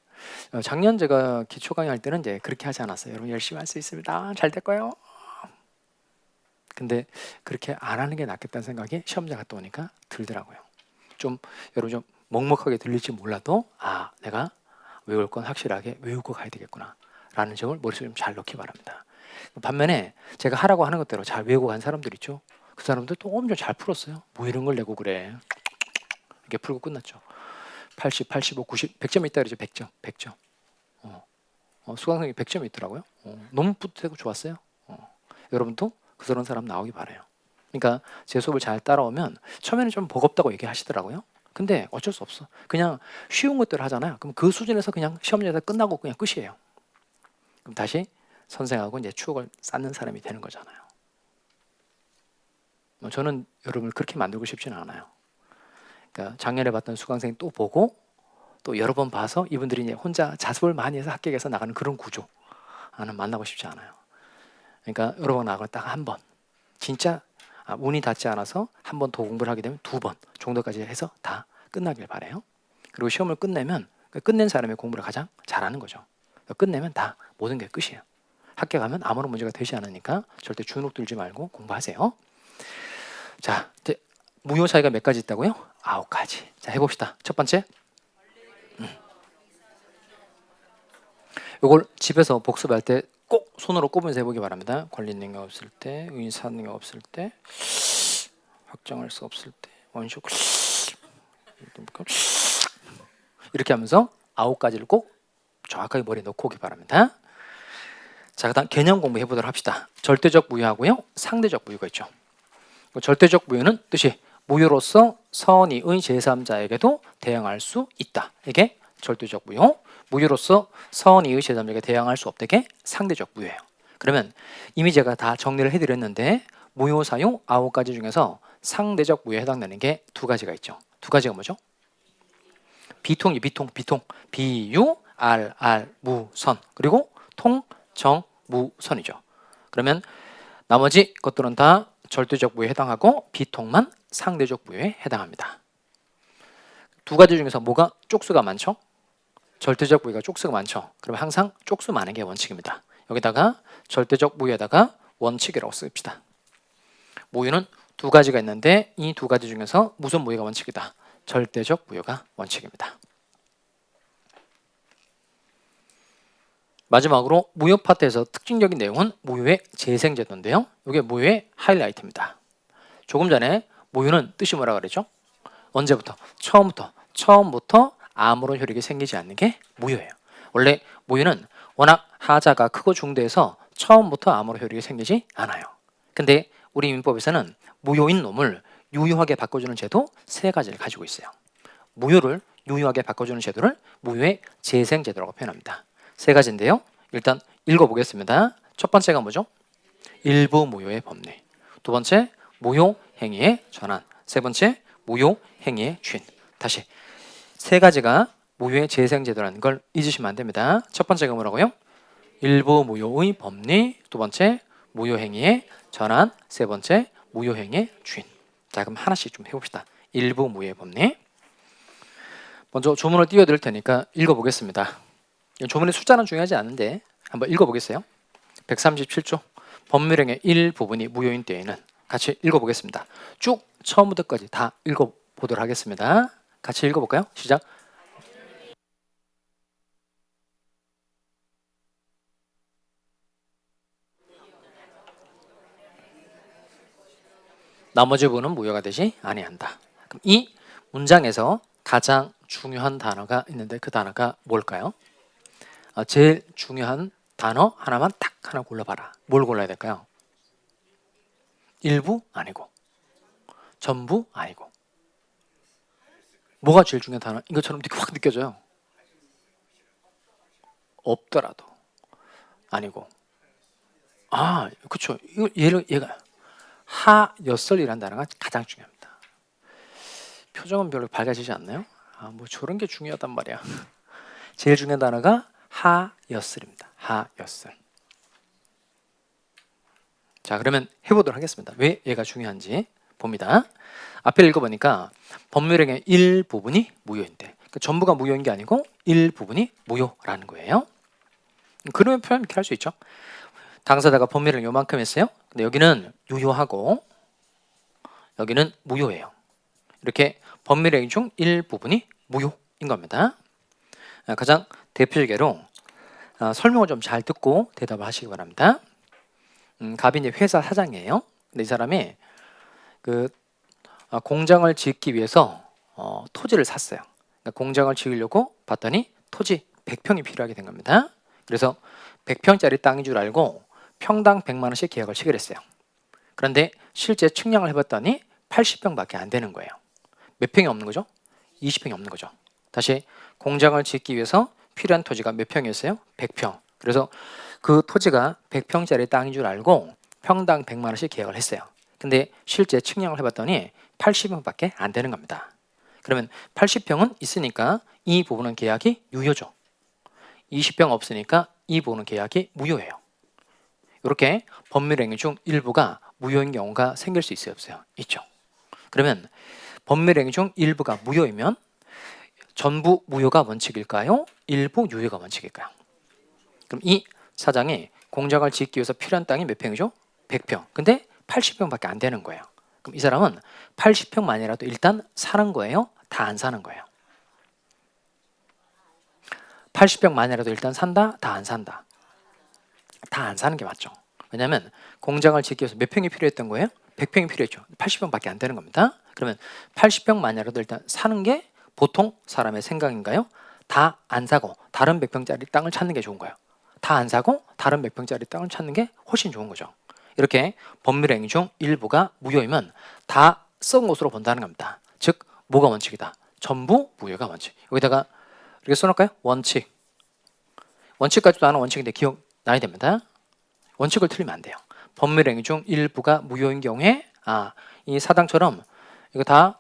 작년 제가 기초 강의할 때는 이제 그렇게 하지 않았어요. 여러분 열심히 할 수 있습니다. 잘 될 거예요. 근데 그렇게 안 하는 게 낫겠다는 생각이 시험장 갔다 오니까 들더라고요. 좀 여러분 좀 먹먹하게 들릴지 몰라도 내가 외울 건 확실하게 외우고 가야 되겠구나 라는 점을 머릿속에 좀 잘 넣기 바랍니다. 반면에 제가 하라고 하는 것대로 잘 외우고 간 사람들 있죠. 그 사람들 또 엄청 잘 풀었어요. 뭐 이런 걸 내고 그래. 이렇게 풀고 끝났죠. 80, 85, 90, 100점 있다 그러죠. 100점. 수강생이 100점이 있더라고요. 너무 뿌듯하고 좋았어요. 여러분도 그런 사람 나오기 바라요. 그러니까 제 수업을 잘 따라오면 처음에는 좀 버겁다고 얘기하시더라고요. 근데 어쩔 수 없어. 그냥 쉬운 것들을 하잖아요. 그럼 그 수준에서 그냥 시험에서 끝나고 그냥 끝이에요. 그럼 다시 선생하고 이제 추억을 쌓는 사람이 되는 거잖아요. 저는 여러분을 그렇게 만들고 싶지는 않아요. 그러니까 작년에 봤던 수강생 또 보고 또 여러 번 봐서 이분들이 이제 혼자 자습을 많이 해서 합격해서 나가는 그런 구조. 나는 만나고 싶지 않아요. 그러니까 여러 번 나가고 딱 한 번, 진짜 운이 닿지 않아서 한 번 더 공부를 하게 되면 2번 정도까지 해서 다 끝나길 바래요. 그리고 시험을 끝내면 끝낸 사람이 공부를 가장 잘하는 거죠. 끝내면 다 모든 게 끝이에요. 합격하면 아무런 문제가 되지 않으니까 절대 주눅 들지 말고 공부하세요. 자, 이제 무효 사이가 몇 가지 있다고요? 9가지. 자, 해봅시다. 첫 번째, 이걸 집에서 복습할 때 꼭 손으로 꼽으면서 해보기 바랍니다. 관리 능력 없을 때, 의사 능력 없을 때, 확정할 수 없을 때, 원쇼 이렇게 하면서 9가지를 꼭 정확하게 머리에 넣고 오기 바랍니다. 자, 그다음 개념 공부 해보도록 합시다. 절대적 무효하고요, 상대적 무효가 있죠. 절대적 무효는 뜻이 무효로서 선의의 제3자에게도 대항할 수 있다. 이게 절대적 무효. 무효로서 선의의 제3자에게 대항할 수 없다. 이게 상대적 무효예요. 그러면 이미 제가 다 정리를 해드렸는데 무효 사용 9가지 중에서 상대적 무효에 해당되는 게 2가지가 있죠. 2가지가 뭐죠? 비통이 비통. 비유, 무선. 그리고 통, 정, 무선이죠. 그러면 나머지 것들은 다 절대적 무효에 해당하고 비통만 상대적 무효에 해당합니다. 2가지 중에서 뭐가 쪽수가 많죠? 절대적 무효가 쪽수가 많죠. 그럼 항상 쪽수 많은 게 원칙입니다. 여기다가 절대적 무효에다가 원칙이라고 씁시다. 무효는 2가지가 있는데 이 2가지 중에서 무슨 무효가 원칙이다? 절대적 무효가 원칙입니다. 마지막으로 무효 파트에서 특징적인 내용은 무효의 재생제도인데요. 이게 무효의 하이라이트입니다. 조금 전에 무효는 뜻이 뭐라 그랬죠? 언제부터? 처음부터 아무런 효력이 생기지 않는 게 무효예요. 원래 무효는 워낙 하자가 크고 중대해서 처음부터 아무런 효력이 생기지 않아요. 근데 우리 민법에서는 무효인 놈을 유효하게 바꿔주는 제도 3가지를 가지고 있어요. 무효를 유효하게 바꿔주는 제도를 무효의 재생제도라고 표현합니다. 3가지인데요. 일단 읽어보겠습니다. 첫 번째가 뭐죠? 일부 무효의 법리. 2번째, 무효 행위의 전환. 3번째, 무효 행위의 주인. 다시 3가지가 무효의 재생제도라는 걸 잊으시면 안 됩니다. 첫 번째가 뭐라고요? 일부 무효의 법리. 2번째, 무효 행위의 전환. 3번째, 무효 행위의 주인. 자, 그럼 하나씩 좀 해봅시다. 일부 무효의 법리. 먼저 조문을 띄워드릴 테니까 읽어보겠습니다. 조문의 숫자는 중요하지 않은데 한번 읽어보겠어요. 137조 법률행위 일부분이 무효인 때에는 같이 읽어보겠습니다. 쭉 처음부터 끝까지 다 읽어보도록 하겠습니다. 같이 읽어볼까요? 시작. 나머지 부분은 무효가 되지 아니한다. 그럼 이 문장에서 가장 중요한 단어가 있는데 그 단어가 뭘까요? 제일 중요한 단어 하나만 딱 하나 골라봐라. 뭘 골라야 될까요? 일부 아니고 전부 아니고 뭐가 제일 중요한 단어? 이것처럼 확 느껴져요. 없더라도 아니고 그쵸. 얘가 하였을이라는 단어가 가장 중요합니다. 표정은 별로 밝아지지 않나요? 뭐 저런 게 중요하단 말이야. 제일 중요한 단어가 하였을입니다. 하였을. 자, 그러면 해보도록 하겠습니다. 왜 얘가 중요한지 봅니다. 앞에 읽어보니까 법률행위 일부분이 무효인데 그러니까 전부가 무효인 게 아니고 일부분이 무효라는 거예요. 그러면 표현 이렇게 할 수 있죠. 당사자가 법률을 요만큼 했어요. 근데 여기는 유효하고 여기는 무효예요. 이렇게 법률행위 중 일부분이 무효인 겁니다. 가장 대표적으로 설명을 좀 잘 듣고 대답을 하시기 바랍니다. 갑이 이제 회사 사장이에요. 근데 이 사람이 공장을 짓기 위해서 토지를 샀어요. 그러니까 공장을 지으려고 봤더니 토지 100평이 필요하게 된 겁니다. 그래서 100평짜리 땅인 줄 알고 평당 100만 원씩 계약을 체결했어요. 그런데 실제 측량을 해봤더니 80평밖에 안 되는 거예요. 몇 평이 없는 거죠? 20평이 없는 거죠. 다시 공장을 짓기 위해서 필요한 토지가 몇 평이었어요? 100평. 그래서 그 토지가 100평짜리 땅인 줄 알고 평당 100만 원씩 계약을 했어요. 근데 실제 측량을 해봤더니 80평밖에 안 되는 겁니다. 그러면 80평은 있으니까 이 부분은 계약이 유효죠. 20평 없으니까 이 부분은 계약이 무효예요. 이렇게 법률행위 중 일부가 무효인 경우가 생길 수 있어요, 없어요? 있죠. 그러면 법률행위 중 일부가 무효이면 전부 무효가 원칙일까요? 일부 유효가 원칙일까요? 그럼 이 사장이 공장을 짓기 위해서 필요한 땅이 몇 평이죠? 100평. 근데 80평밖에 안 되는 거예요. 그럼 이 사람은 80평만이라도 일단 사는 거예요? 다 안 사는 거예요? 80평만이라도 일단 산다? 다 안 산다? 다 안 사는 게 맞죠. 왜냐하면 공장을 짓기 위해서 몇 평이 필요했던 거예요? 100평이 필요했죠. 80평밖에 안 되는 겁니다. 그러면 80평만이라도 일단 사는 게 보통 사람의 생각인가요? 다 안 사고 다른 100평짜리 땅을 찾는 게 좋은 거예요. 다 안 사고 다른 100평짜리 땅을 찾는 게 훨씬 좋은 거죠. 이렇게 법률행위 중 일부가 무효이면 다 썩은 것으로 본다는 겁니다. 즉 뭐가 원칙이다? 전부 무효가 원칙. 여기다가 이렇게 써놓을까요? 원칙. 원칙까지도 아는 원칙인데 기억나야 됩니다. 원칙을 틀리면 안 돼요. 법률행위 중 일부가 무효인 경우에 이 사당처럼 이거 다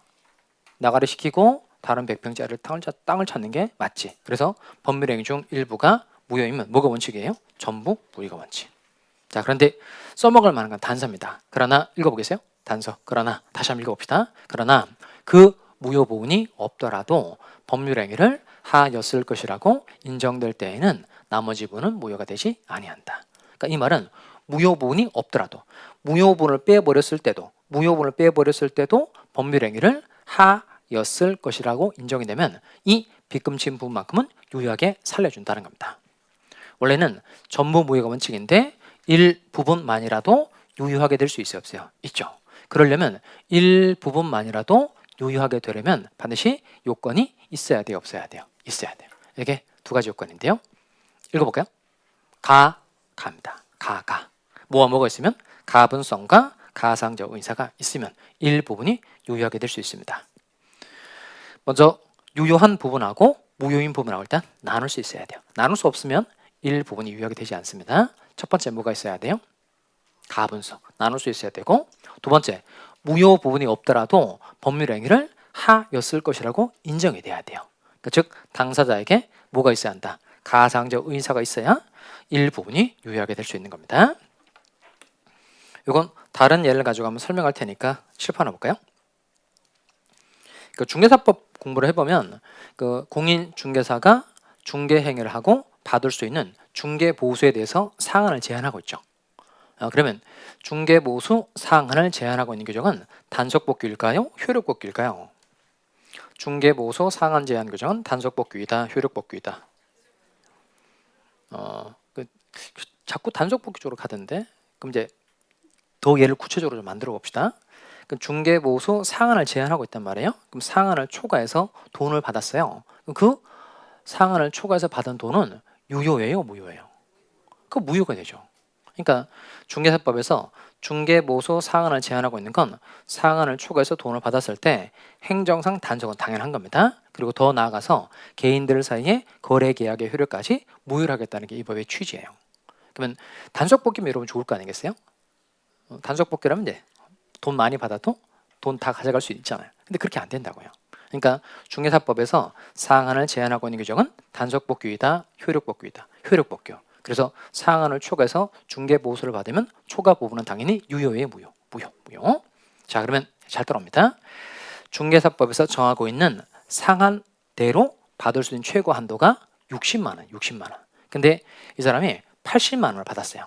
나가리 시키고 다른 100평짜리 땅을 찾는 게 맞지. 그래서 법률행위 중 일부가 무효이면 뭐가 원칙이에요? 전부 무효가 원칙. 자, 그런데 써먹을 만한 건 단서입니다. 그러나 읽어보겠어요? 단서. 그러나 다시 한번 읽어봅시다. 그러나 그 무효 부분이 없더라도 법률행위를 하였을 것이라고 인정될 때에는 나머지 부분은 무효가 되지 아니한다. 그러니까 이 말은 무효 부분이 없더라도 무효 부분을 빼버렸을 때도 법률행위를 하였을 것이라고 인정이 되면 이 빗금친 부분만큼은 유효하게 살려준다는 겁니다. 원래는 전부 무효가 원칙인데 일부분만이라도 유효하게 될 수 있어요, 없어요? 있죠. 그러려면 일부분만이라도 유효하게 되려면 반드시 요건이 있어야 돼요, 없어야 돼요? 있어야 돼요. 이게 두 가지 요건인데요. 읽어볼까요? 가입니다. 뭐가 있으면 가분성과 가상적 의사가 있으면 일부분이 유효하게 될 수 있습니다. 먼저 유효한 부분하고 무효인 부분하고 일단 나눌 수 있어야 돼요. 나눌 수 없으면 일부분이 유효하게 되지 않습니다. 첫 번째 뭐가 있어야 돼요? 가분성. 나눌 수 있어야 되고, 두 번째 무효 부분이 없더라도 법률행위를 하였을 것이라고 인정이 돼야 돼요. 그러니까 즉 당사자에게 뭐가 있어야 한다? 가상적 의사가 있어야 일부분이 유효하게 될 수 있는 겁니다. 이건 다른 예를 가지고 한번 설명할 테니까 칠판을 볼까요? 그 중개사법 공부를 해보면 그 공인중개사가 중개행위를 하고 받을 수 있는 중개보수에 대해서 사항을 제한하고 있죠. 그러면 중개보수 사항을 제한하고 있는 규정은 단속법규일까요? 효력법규일까요? 중개보수 사항 제한 규정은 단속법규이다, 효력법규이다. 자꾸 단속법규 쪽으로 가던데, 그럼 이제 더 예를 구체적으로 좀 만들어 봅시다. 그럼 중개보수 상한을 제한하고 있단 말이에요. 그럼 상한을 초과해서 돈을 받았어요. 그럼 그 상한을 초과해서 받은 돈은 유효예요, 무효예요? 그 무효가 되죠. 그러니까 중개사법에서 중개보수 상한을 제한하고 있는 건 상한을 초과해서 돈을 받았을 때 행정상 단속은 당연한 겁니다. 그리고 더 나아가서 개인들 사이에 거래 계약의 효력까지 무효를 하겠다는 게 이 법의 취지예요. 그러면 단속법규면 여러분 좋을 거 아니겠어요? 단속법규라면 이제 돈 많이 받아도 돈 다 가져갈 수 있잖아요. 근데 그렇게 안 된다고요. 그러니까 중개사법에서 상한을 제한하고 있는 규정은 단속법규이다, 효력법규이다. 효력법규. 그래서 상한을 초과해서 중개보수를 받으면 초과 부분은 당연히 유효예요, 무효. 자, 그러면 잘 따라옵니다. 중개사법에서 정하고 있는 상한대로 받을 수 있는 최고 한도가 60만 원. 근데 이 사람이 80만 원을 받았어요.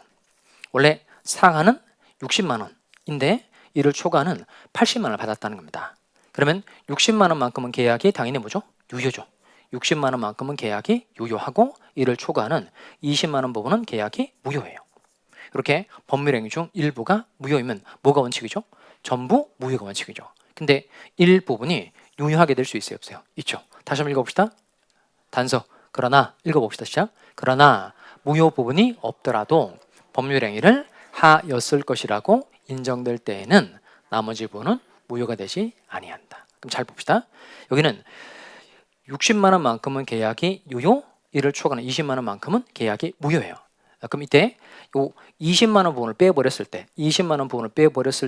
원래 상한은 60만 원인데 이를 초과하는 80만 원을 받았다는 겁니다. 그러면 60만 원만큼은 계약이 당연히 뭐죠? 유효죠. 60만 원만큼은 계약이 유효하고 이를 초과하는 20만 원 부분은 계약이 무효예요. 이렇게 법률행위 중 일부가 무효이면 뭐가 원칙이죠? 전부 무효가 원칙이죠. 근데 일부분이 유효하게 될 수 있어요, 없어요? 있죠. 다시 한번 읽어봅시다. 단서. 그러나 읽어봅시다. 시작. 그러나 무효 부분이 없더라도 법률행위를 하였을 것이라고 인정될 때에는 나머지 부분은 무효가 되지 아니한다. 그럼 잘 봅시다. 여기는 60만 원만큼은 계약이 유효, 이를 초과하는 20만 원만큼은 계약이 무효예요. 그럼 이때 요 20만 원 부분을 빼버렸을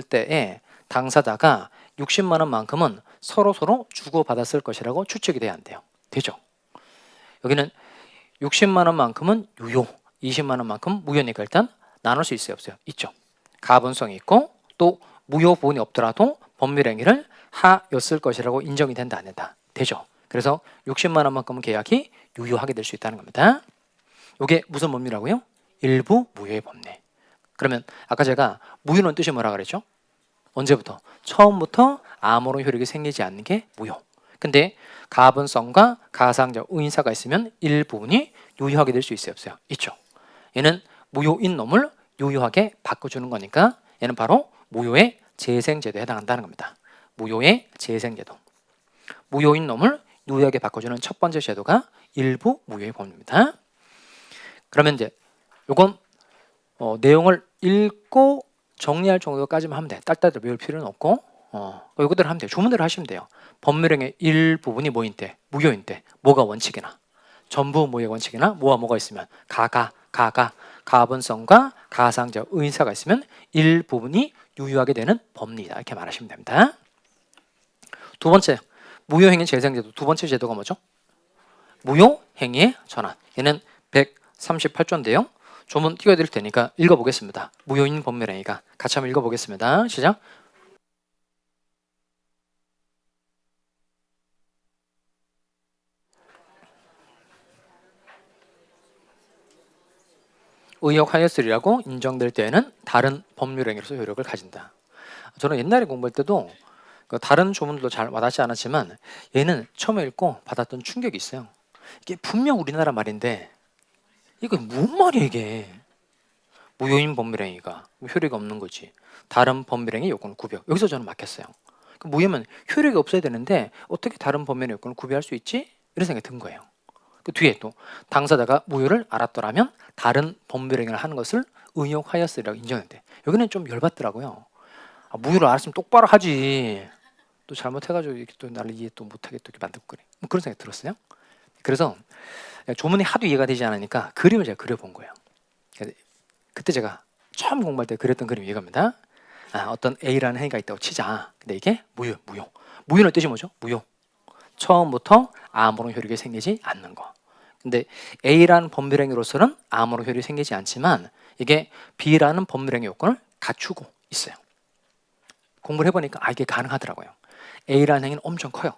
때에 당사자가 60만 원만큼은 서로 주고받았을 것이라고 추측이 돼야 한대요. 되죠? 여기는 60만 원만큼은 유효, 20만 원만큼 무효니까 일단 나눌 수 있어요, 없어요? 있죠. 가분성이 있고 또 무효 부분이 없더라도 법률행위를 하였을 것이라고 인정이 된다, 안 된다? 되죠. 그래서 60만 원만큼은 계약이 유효하게 될 수 있다는 겁니다. 이게 무슨 법리라고요? 일부 무효의 법리. 그러면 아까 제가 무효는 뜻이 뭐라 그랬죠? 언제부터? 처음부터 아무런 효력이 생기지 않는 게 무효. 근데 가분성과 가상적 의인사가 있으면 일부분이 유효하게 될 수 있어요, 없어요? 있죠. 얘는 무효인 놈을 유효하게 바꿔주는 거니까 얘는 바로 무효의 재생제도에 해당한다는 겁니다. 무효의 재생제도. 무효인 놈을 유효하게 바꿔주는 첫 번째 제도가 일부 무효의 법리입니다. 그러면 이제 요건 내용을 읽고 정리할 정도까지만 하면 돼. 딸딸들 외울 필요는 없고 요거대로 하면 돼요. 주문대로 하시면 돼요. 법률행위 일부분이 뭐인데? 무효인데 뭐가 원칙이나 전부 무효의 원칙이나 뭐가 있으면 가분성과 가상적 의인사가 있으면 일부분이 유효하게 되는 법리다, 이렇게 말하시면 됩니다. 두 번째, 무효행위 재생제도. 두 번째 제도가 뭐죠? 무효행위의 전환. 얘는 138조인데요. 조문 띄워드릴 테니까 읽어보겠습니다. 무효인 법률행위가 같이 한번 읽어보겠습니다. 시작. 의역하였으리라고 인정될 때에는 다른 법률행위로서 효력을 가진다. 저는 옛날에 공부할 때도 다른 조문들도 잘 와닿지 않았지만 얘는 처음에 읽고 받았던 충격이 있어요. 이게 분명 우리나라 말인데 이거 뭔 말이야 이게. 무효인 법률행위가 효력이 없는 거지. 다른 법률행위 요건 구별. 여기서 저는 막혔어요. 무효면 효력이 없어야 되는데 어떻게 다른 법률행위 요건을 구별할 수 있지? 이런 생각이 든 거예요. 그 뒤에 또 당사자가 무효를 알았더라면 다른 법률행위를 하는 것을 의역하였으리라고 인정했대. 여기는 좀 열받더라고요. 무효를 알았으면 똑바로 하지. 또 잘못해가지고 이렇게 또 나를 이해 또 못하게 또 이렇게 만들고 그래. 뭐 그런 생각이 들었어요. 그래서 조문이 하도 이해가 되지 않으니까 그림을 제가 그려본 거예요. 그때 제가 처음 공부할 때 그렸던 그림이 이겁니다. 어떤 A라는 행위가 있다고 치자. 근데 이게 무효. 무효는 뜻이 뭐죠? 무효. 처음부터 아무런 효력이 생기지 않는 거. 근데 A라는 법률행위로서는 아무런 효력이 생기지 않지만 이게 B라는 법률행위 요건을 갖추고 있어요. 공부를 해보니까 이게 가능하더라고요. A라는 행위는 엄청 커요.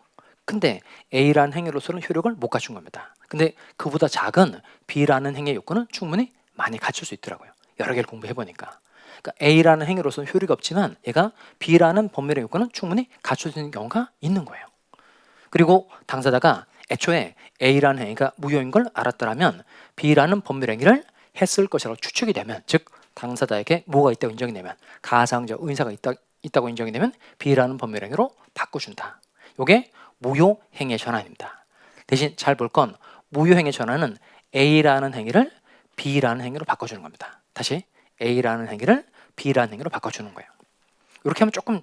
근데 A라는 행위로서는 효력을 못 갖춘 겁니다. 근데 그보다 작은 B라는 행위의 요건은 충분히 많이 갖출 수 있더라고요. 여러 개를 공부해보니까. 그러니까 A라는 행위로서는 효력이 없지만 얘가 B라는 법률의 요건은 충분히 갖출 수 있는 경우가 있는 거예요. 그리고 당사자가 애초에 A라는 행위가 무효인 걸 알았더라면 B라는 법률 행위를 했을 것이라고 추측이 되면, 즉 당사자에게 뭐가 있다고 인정이 되면, 가상적 의사가 있다고 인정이 되면 B라는 법률 행위로 바꿔준다. 이게 무효행위의 전환입니다. 대신 잘 볼 건 무효행위의 전환은 A라는 행위를 B라는 행위로 바꿔주는 겁니다. 다시 A라는 행위를 B라는 행위로 바꿔주는 거예요. 이렇게 하면 조금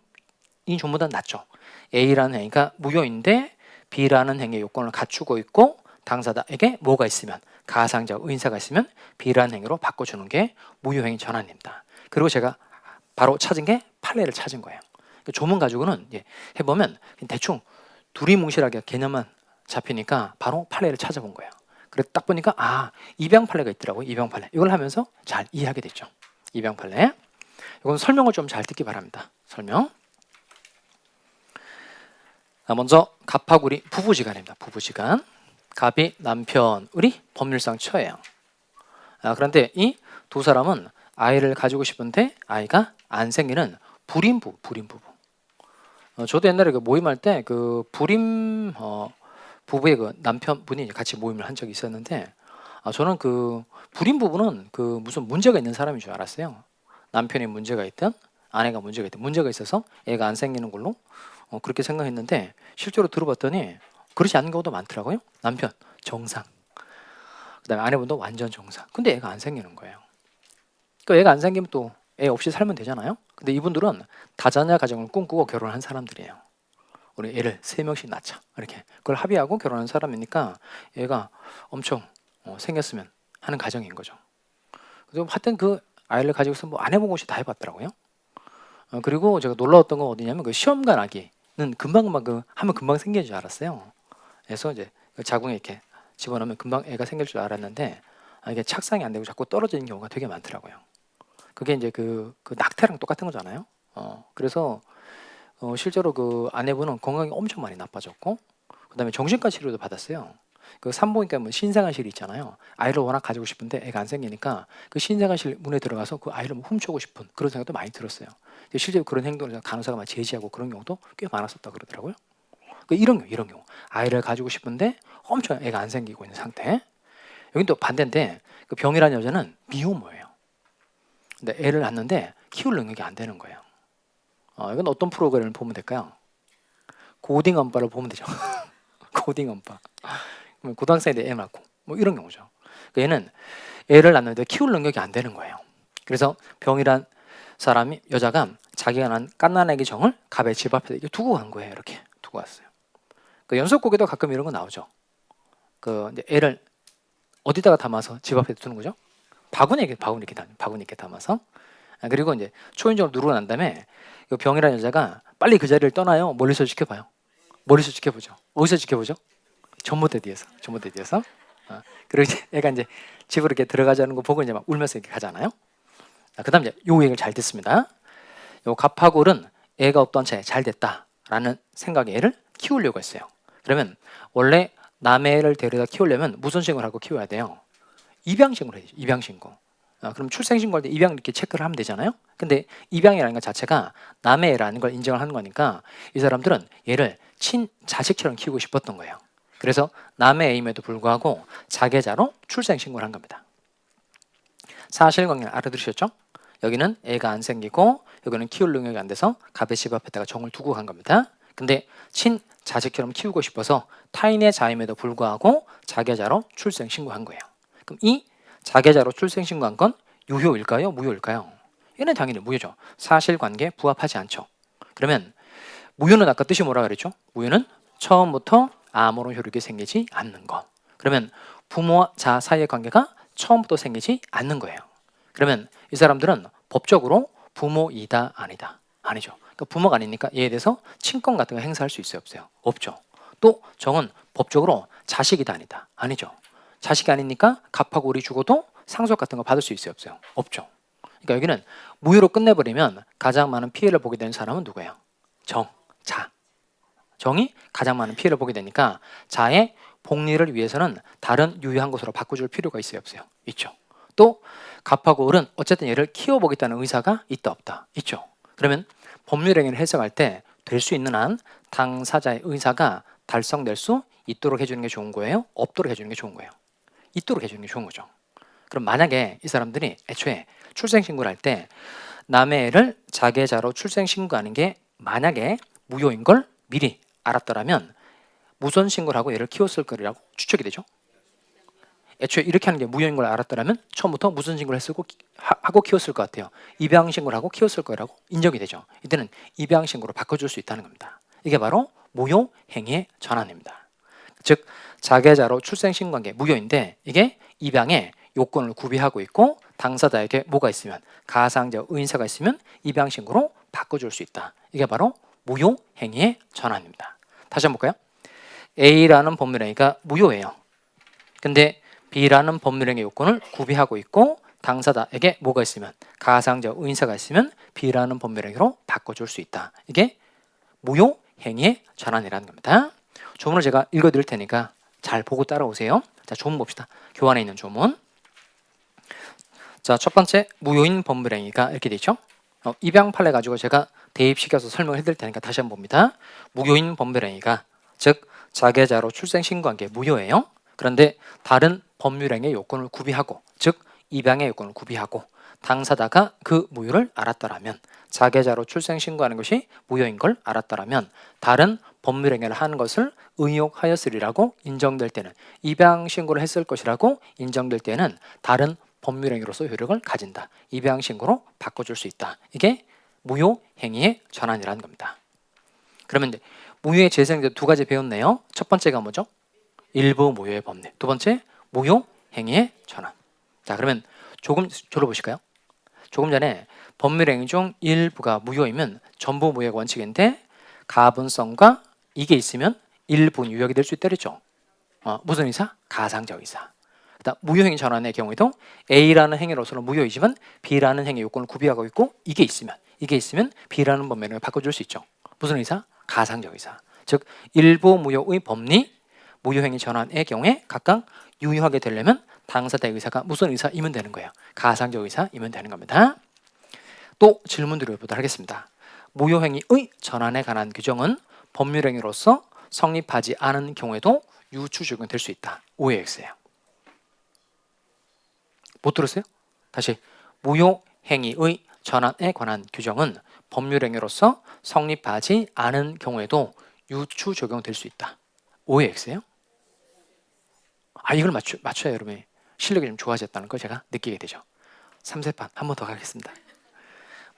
이 조문보다 낫죠. A라는 행위가 무효인데 B라는 행위의 요건을 갖추고 있고 당사자에게 뭐가 있으면, 가상적 의인사가 있으면 B라는 행위로 바꿔주는 게 무효행위 전환입니다. 그리고 제가 바로 찾은 게 판례를 찾은 거예요. 조문 가지고는 해보면 대충 두리뭉실하게 개념만 잡히니까 바로 판례를 찾아본 거예요. 그래서 딱 보니까 입양 판례가 있더라고요. 입양 판례. 이걸 하면서 잘 이해하게 됐죠. 입양 판례. 이건 설명을 좀 잘 듣기 바랍니다. 설명. 먼저 갑하구리 부부지간입니다. 부부지간. 갑이 남편의 법률상 처예요. 그런데 이 두 사람은 아이를 가지고 싶은데 아이가 안 생기는 불임 부부. 저도 옛날에 그 모임할 때 그 불임 부부의 그 남편분이 같이 모임을 한 적이 있었는데, 저는 그 불임 부부는 그 무슨 문제가 있는 사람인 줄 알았어요. 남편이 문제가 있든 아내가 문제가 있든 문제가 있어서 애가 안 생기는 걸로 그렇게 생각했는데, 실제로 들어봤더니 그렇지 않은 경우도 많더라고요. 남편 정상, 그다음에 아내분도 완전 정상. 근데 애가 안 생기는 거예요. 그 애가 안 생기면 또 애 없이 살면 되잖아요. 근데 이분들은 다자녀 가정을 꿈꾸고 결혼한 사람들이에요. 우리 애를 3명씩 낳자, 이렇게 그걸 합의하고 결혼한 사람이니까 애가 엄청 생겼으면 하는 가정인 거죠. 그래서 하여튼 그 아이를 가지고서 뭐 안 해본 것이 다 해봤더라고요. 그리고 제가 놀라웠던 건 어디냐면 그 시험관 아기는 금방 그 하면 금방 생기는 줄 알았어요. 그래서 이제 그 자궁에 이렇게 집어넣으면 금방 애가 생길 줄 알았는데 이게 착상이 안 되고 자꾸 떨어지는 경우가 되게 많더라고요. 그게 이제 그 낙태랑 똑같은 거잖아요. 그래서 실제로 그 아내분은 건강이 엄청 많이 나빠졌고, 그다음에 정신과 치료도 받았어요. 그 산부인과 뭐 신생아실이 있잖아요. 아이를 워낙 가지고 싶은데 애가 안 생기니까 그 신생아실 문에 들어가서 그 아이를 뭐 훔쳐오고 싶은 그런 생각도 많이 들었어요. 실제로 그런 행동을 간호사가 막 제지하고 그런 경우도 꽤 많았었다 그러더라고요. 이런 경우 아이를 가지고 싶은데 엄청 애가 안 생기고 있는 상태. 여긴 또 반대인데 그 병이라는 여자는 미혼모예요. 근데 애를 낳는데 키울 능력이 안 되는 거예요. 이건 어떤 프로그램을 보면 될까요? 고딩 엄빠를 보면 되죠. 고딩 엄빠. 고등학생인데 애 낳고 뭐 이런 경우죠. 그러니까 얘는 애를 낳는데 키울 능력이 안 되는 거예요. 그래서 병이란 사람이 여자가 자기가 난 갓난아기 정을 갑의 집 앞에 이렇게 두고 간 거예요. 이렇게 두고 왔어요. 그 연속곡에도 가끔 이런 거 나오죠. 그 이제 애를 어디다가 담아서 집 앞에 두는 거죠? 바구니 이렇게 담아서. 그리고 이제 초인종을 누르고 난 다음에 그 병이라는 여자가 빨리 그 자리를 떠나요. 멀리서 지켜봐요. 멀리서 지켜보죠. 어디서 지켜보죠? 전봇대 뒤에서. 그리고 이제 애가 이제 집으로 이렇게 들어가자는 거 보고 이제 막 울면서 이렇게 가잖아요. 그다음 이제 요 얘기를 잘 듣습니다. 요 갑하골은 애가 없던 채 잘 됐다라는 생각에 애를 키우려고 했어요. 그러면 원래 남의 애를 데려다 키우려면 무슨 신고를 하고 키워야 돼요? 입양신고를 해야죠. 입양신고. 그럼 출생신고할 때 입양 이렇게 체크를 하면 되잖아요. 근데 입양이라는 것 자체가 남의 애라는 걸 인정을 하는 거니까 이 사람들은 얘를 친자식처럼 키우고 싶었던 거예요. 그래서 남의 애임에도 불구하고 자계자로 출생신고를 한 겁니다. 사실관계를 알아들으셨죠? 여기는 애가 안 생기고 여기는 키울 능력이 안 돼서 갑의 집 앞에다가 정을 두고 간 겁니다. 근데 친자식처럼 키우고 싶어서 타인의 자임에도 불구하고 자계자로 출생신고한 거예요. 그럼 이 자계자로 출생신고한 건 유효일까요? 무효일까요? 얘는 당연히 무효죠. 사실관계에 부합하지 않죠. 그러면 무효는 아까 뜻이 뭐라 그랬죠? 무효는 처음부터 아무런 효력이 생기지 않는 것. 그러면 부모와 자 사이의 관계가 처음부터 생기지 않는 거예요. 그러면 이 사람들은 법적으로 부모이다 아니다? 아니죠. 그러니까 부모가 아니니까 얘에 대해서 친권 같은 거 행사할 수 있어요? 없어요? 없죠. 또 정은 법적으로 자식이다 아니다? 아니죠. 자식이 아니니까 갑하고 우리 죽어도 상속 같은 거 받을 수 있어요? 없어요? 없죠. 그러니까 여기는 무효로 끝내버리면 가장 많은 피해를 보게 되는 사람은 누구예요? 자. 정이 가장 많은 피해를 보게 되니까 자의 복리를 위해서는 다른 유효한 것으로 바꿔줄 필요가 있어요? 없어요? 있죠. 또 갑하고 을은 어쨌든 얘를 키워보겠다는 의사가 있다 없다? 있죠. 그러면 법률행위를 해석할 때 될 수 있는 한 당사자의 의사가 달성될 수 있도록 해주는 게 좋은 거예요? 없도록 해주는 게 좋은 거예요? 있도록 해주는 게 좋은 거죠. 그럼 만약에 이 사람들이 애초에 출생신고를 할 때 남의 애를 자계자로 출생신고하는 게 만약에 무효인 걸 미리 알았더라면 무슨 신고를 하고 얘를 키웠을 거라고 추측이 되죠. 애초에 이렇게 하는 게 무효인 걸 알았더라면 처음부터 무슨 신고를 하고 키웠을 것 같아요. 입양신고를 하고 키웠을 거라고 인정이 되죠. 이때는 입양신고로 바꿔줄 수 있다는 겁니다. 이게 바로 무효 행위의 전환입니다. 즉 자계자로 출생신고한 게 무효인데 이게 입양의 요건을 구비하고 있고 당사자에게 뭐가 있으면 가상적 의인사가 있으면 입양신고로 바꿔줄 수 있다. 이게 바로 무효 행위의 전환입니다. 다시 한번 볼까요? A라는 법률행위가 무효예요. 근데 B라는 법률행위 요건을 구비하고 있고 당사자에게 뭐가 있으면 가상적 의인사가 있으면 B라는 법률행위로 바꿔줄 수 있다. 이게 무효 행위의 전환이라는 겁니다. 조문을 제가 읽어드릴 테니까 잘 보고 따라오세요. 자, 조문 봅시다. 교환에 있는 조문. 자, 첫 번째 무효인 법률행위가 이렇게 돼 있죠. 입양 판례 가지고 제가 대입시켜서 설명을 해드릴 테니까 다시 한번 봅니다. 무효인 법률행위가 즉 자계자로 출생신고한 게 무효예요. 그런데 다른 법률행위의 요건을 구비하고 즉 입양의 요건을 구비하고 당사자가 그 무효를 알았더라면 자계자로 출생신고하는 것이 무효인 걸 알았더라면 다른 법률행위를 하는 것을 의혹하였으리라고 인정될 때는 입양신고를 했을 것이라고 인정될 때는 다른 법률행위로서 효력을 가진다. 입양신고로 바꿔줄 수 있다. 이게 무효행위의 전환이라는 겁니다. 그러면 이제 무효의 재생제 두 가지 배웠네요. 첫 번째가 뭐죠? 일부 무효의 법률. 두 번째 무효행위의 전환. 자, 그러면 조금 졸어보실까요? 조금 전에 법률행위 중 일부가 무효이면 전부 무효의 원칙인데 가분성과 이게 있으면 일부 유효하게 될 수 있다 그랬죠. 무슨 의사? 가상적 의사. 그다음 무효행위 전환의 경우에도 A라는 행위로서는 무효이지만 B라는 행위 요건을 구비하고 있고 이게 있으면 B라는 법명을 바꿔줄 수 있죠. 무슨 의사? 가상적 의사. 즉 일부 무효의 법리, 무효행위 전환의 경우에 각각 유효하게 되려면 당사자의 의사가 무슨 의사이면 되는 거예요. 가상적 의사이면 되는 겁니다. 또 질문 드려보도록 하겠습니다. 무효행위의 전환에 관한 규정은 법률행위로서 성립하지 않은 경우에도 유추 적용될 수 있다. OX예요. 못 들었어요? 다시 무효행위의 전환에 관한 규정은 법률행위로서 성립하지 않은 경우에도 유추 적용될 수 있다. OX예요? 이걸 맞춰야 여러분이 실력이 좀 좋아졌다는 걸 제가 느끼게 되죠. 3세판 한 번 더 가겠습니다.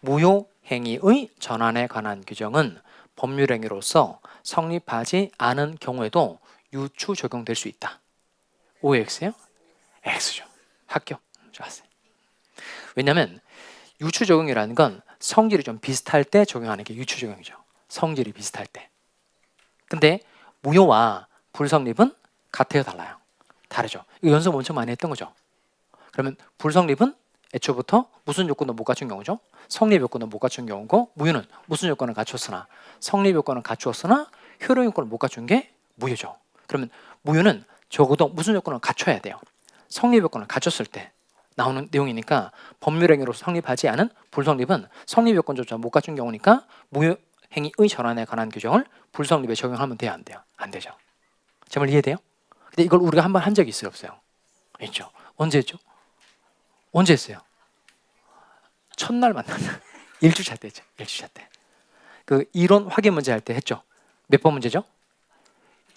무효행위의 전환에 관한 규정은 법률행위로서 성립하지 않은 경우에도 유추 적용될 수 있다. OX예요? X죠. 합격. 좋았어요. 왜냐하면 유추 적용이라는 건 성질이 좀 비슷할 때 적용하는 게 유추 적용이죠. 성질이 비슷할 때. 근데 무효와 불성립은 같아요, 달라요? 다르죠. 이거 연습 엄청 많이 했던 거죠. 그러면 불성립은 애초부터 무슨 요건도 못 갖춘 경우죠. 성립 요건도 못 갖춘 경우고, 무효는 무슨 요건을 갖췄으나 성립 요건을 갖추었으나 효력 요건을 못 갖춘 게 무효죠. 그러면 무효는 적어도 무슨 요건을 갖춰야 돼요. 성립 요건을 갖췄을 때 나오는 내용이니까 법률행위로 성립하지 않은 불성립은 성립 요건조차 못 갖춘 경우니까 무효행위의 전환에 관한 규정을 불성립에 적용하면 돼요, 안 돼요? 안 되죠. 제 말 이해돼요? 근데 이걸 우리가 한 번 한 적이 있어요, 없어요? 있죠. 언제 했죠? 언제 했어요? 첫날 만났나? 1주차 때죠. 1주차 때. 그 이론 확인 문제 할 때 했죠. 몇 번 문제죠?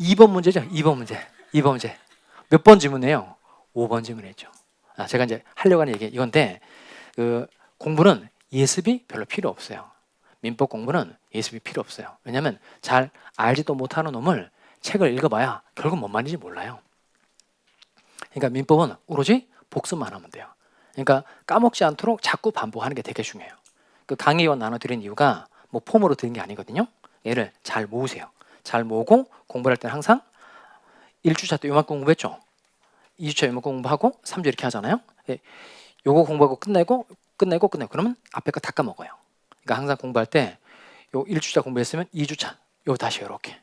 2번 문제죠. 2번 문제. 몇 번 지문해요? 5번 지문했죠. 제가 이제 하려고 하는 얘기 이건데, 그 공부는 예습이 별로 필요 없어요. 민법 공부는 예습이 필요 없어요. 왜냐하면 잘 알지도 못하는 놈을 책을 읽어봐야 결국 뭔 말인지 몰라요. 그러니까 민법은 오로지 복습만 하면 돼요. 그러니까 까먹지 않도록 자꾸 반복하는 게 되게 중요해요. 그 강의원 나눠드린 이유가 뭐 폼으로 드린 게 아니거든요. 얘를 잘 모으세요. 잘 모으고 공부할 때는 항상 1주차 때 요만큼 공부했죠. 2주차 요만큼 공부하고 3주 이렇게 하잖아요. 요거 공부하고 끝내고 그러면 앞에 거 다 까먹어요. 그러니까 항상 공부할 때 요 1주차 공부했으면 2주차 요 다시 이렇게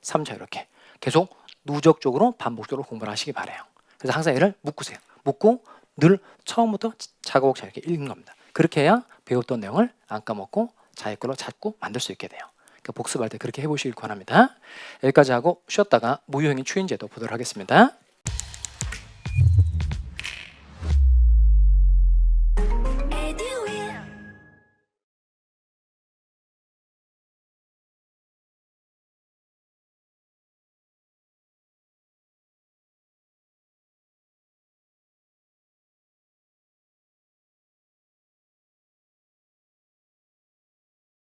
3차 이렇게 계속 누적적으로 반복적으로 공부를 하시기 바라요. 그래서 항상 얘를 묶으세요. 묶고 늘 처음부터 차곡차곡 이렇게 읽는 겁니다. 그렇게 해야 배웠던 내용을 안 까먹고 자기 걸로 자꾸 만들 수 있게 돼요. 그러니까 복습할 때 그렇게 해보시길 권합니다. 여기까지 하고 쉬었다가 무효행위 추인제도 보도록 하겠습니다.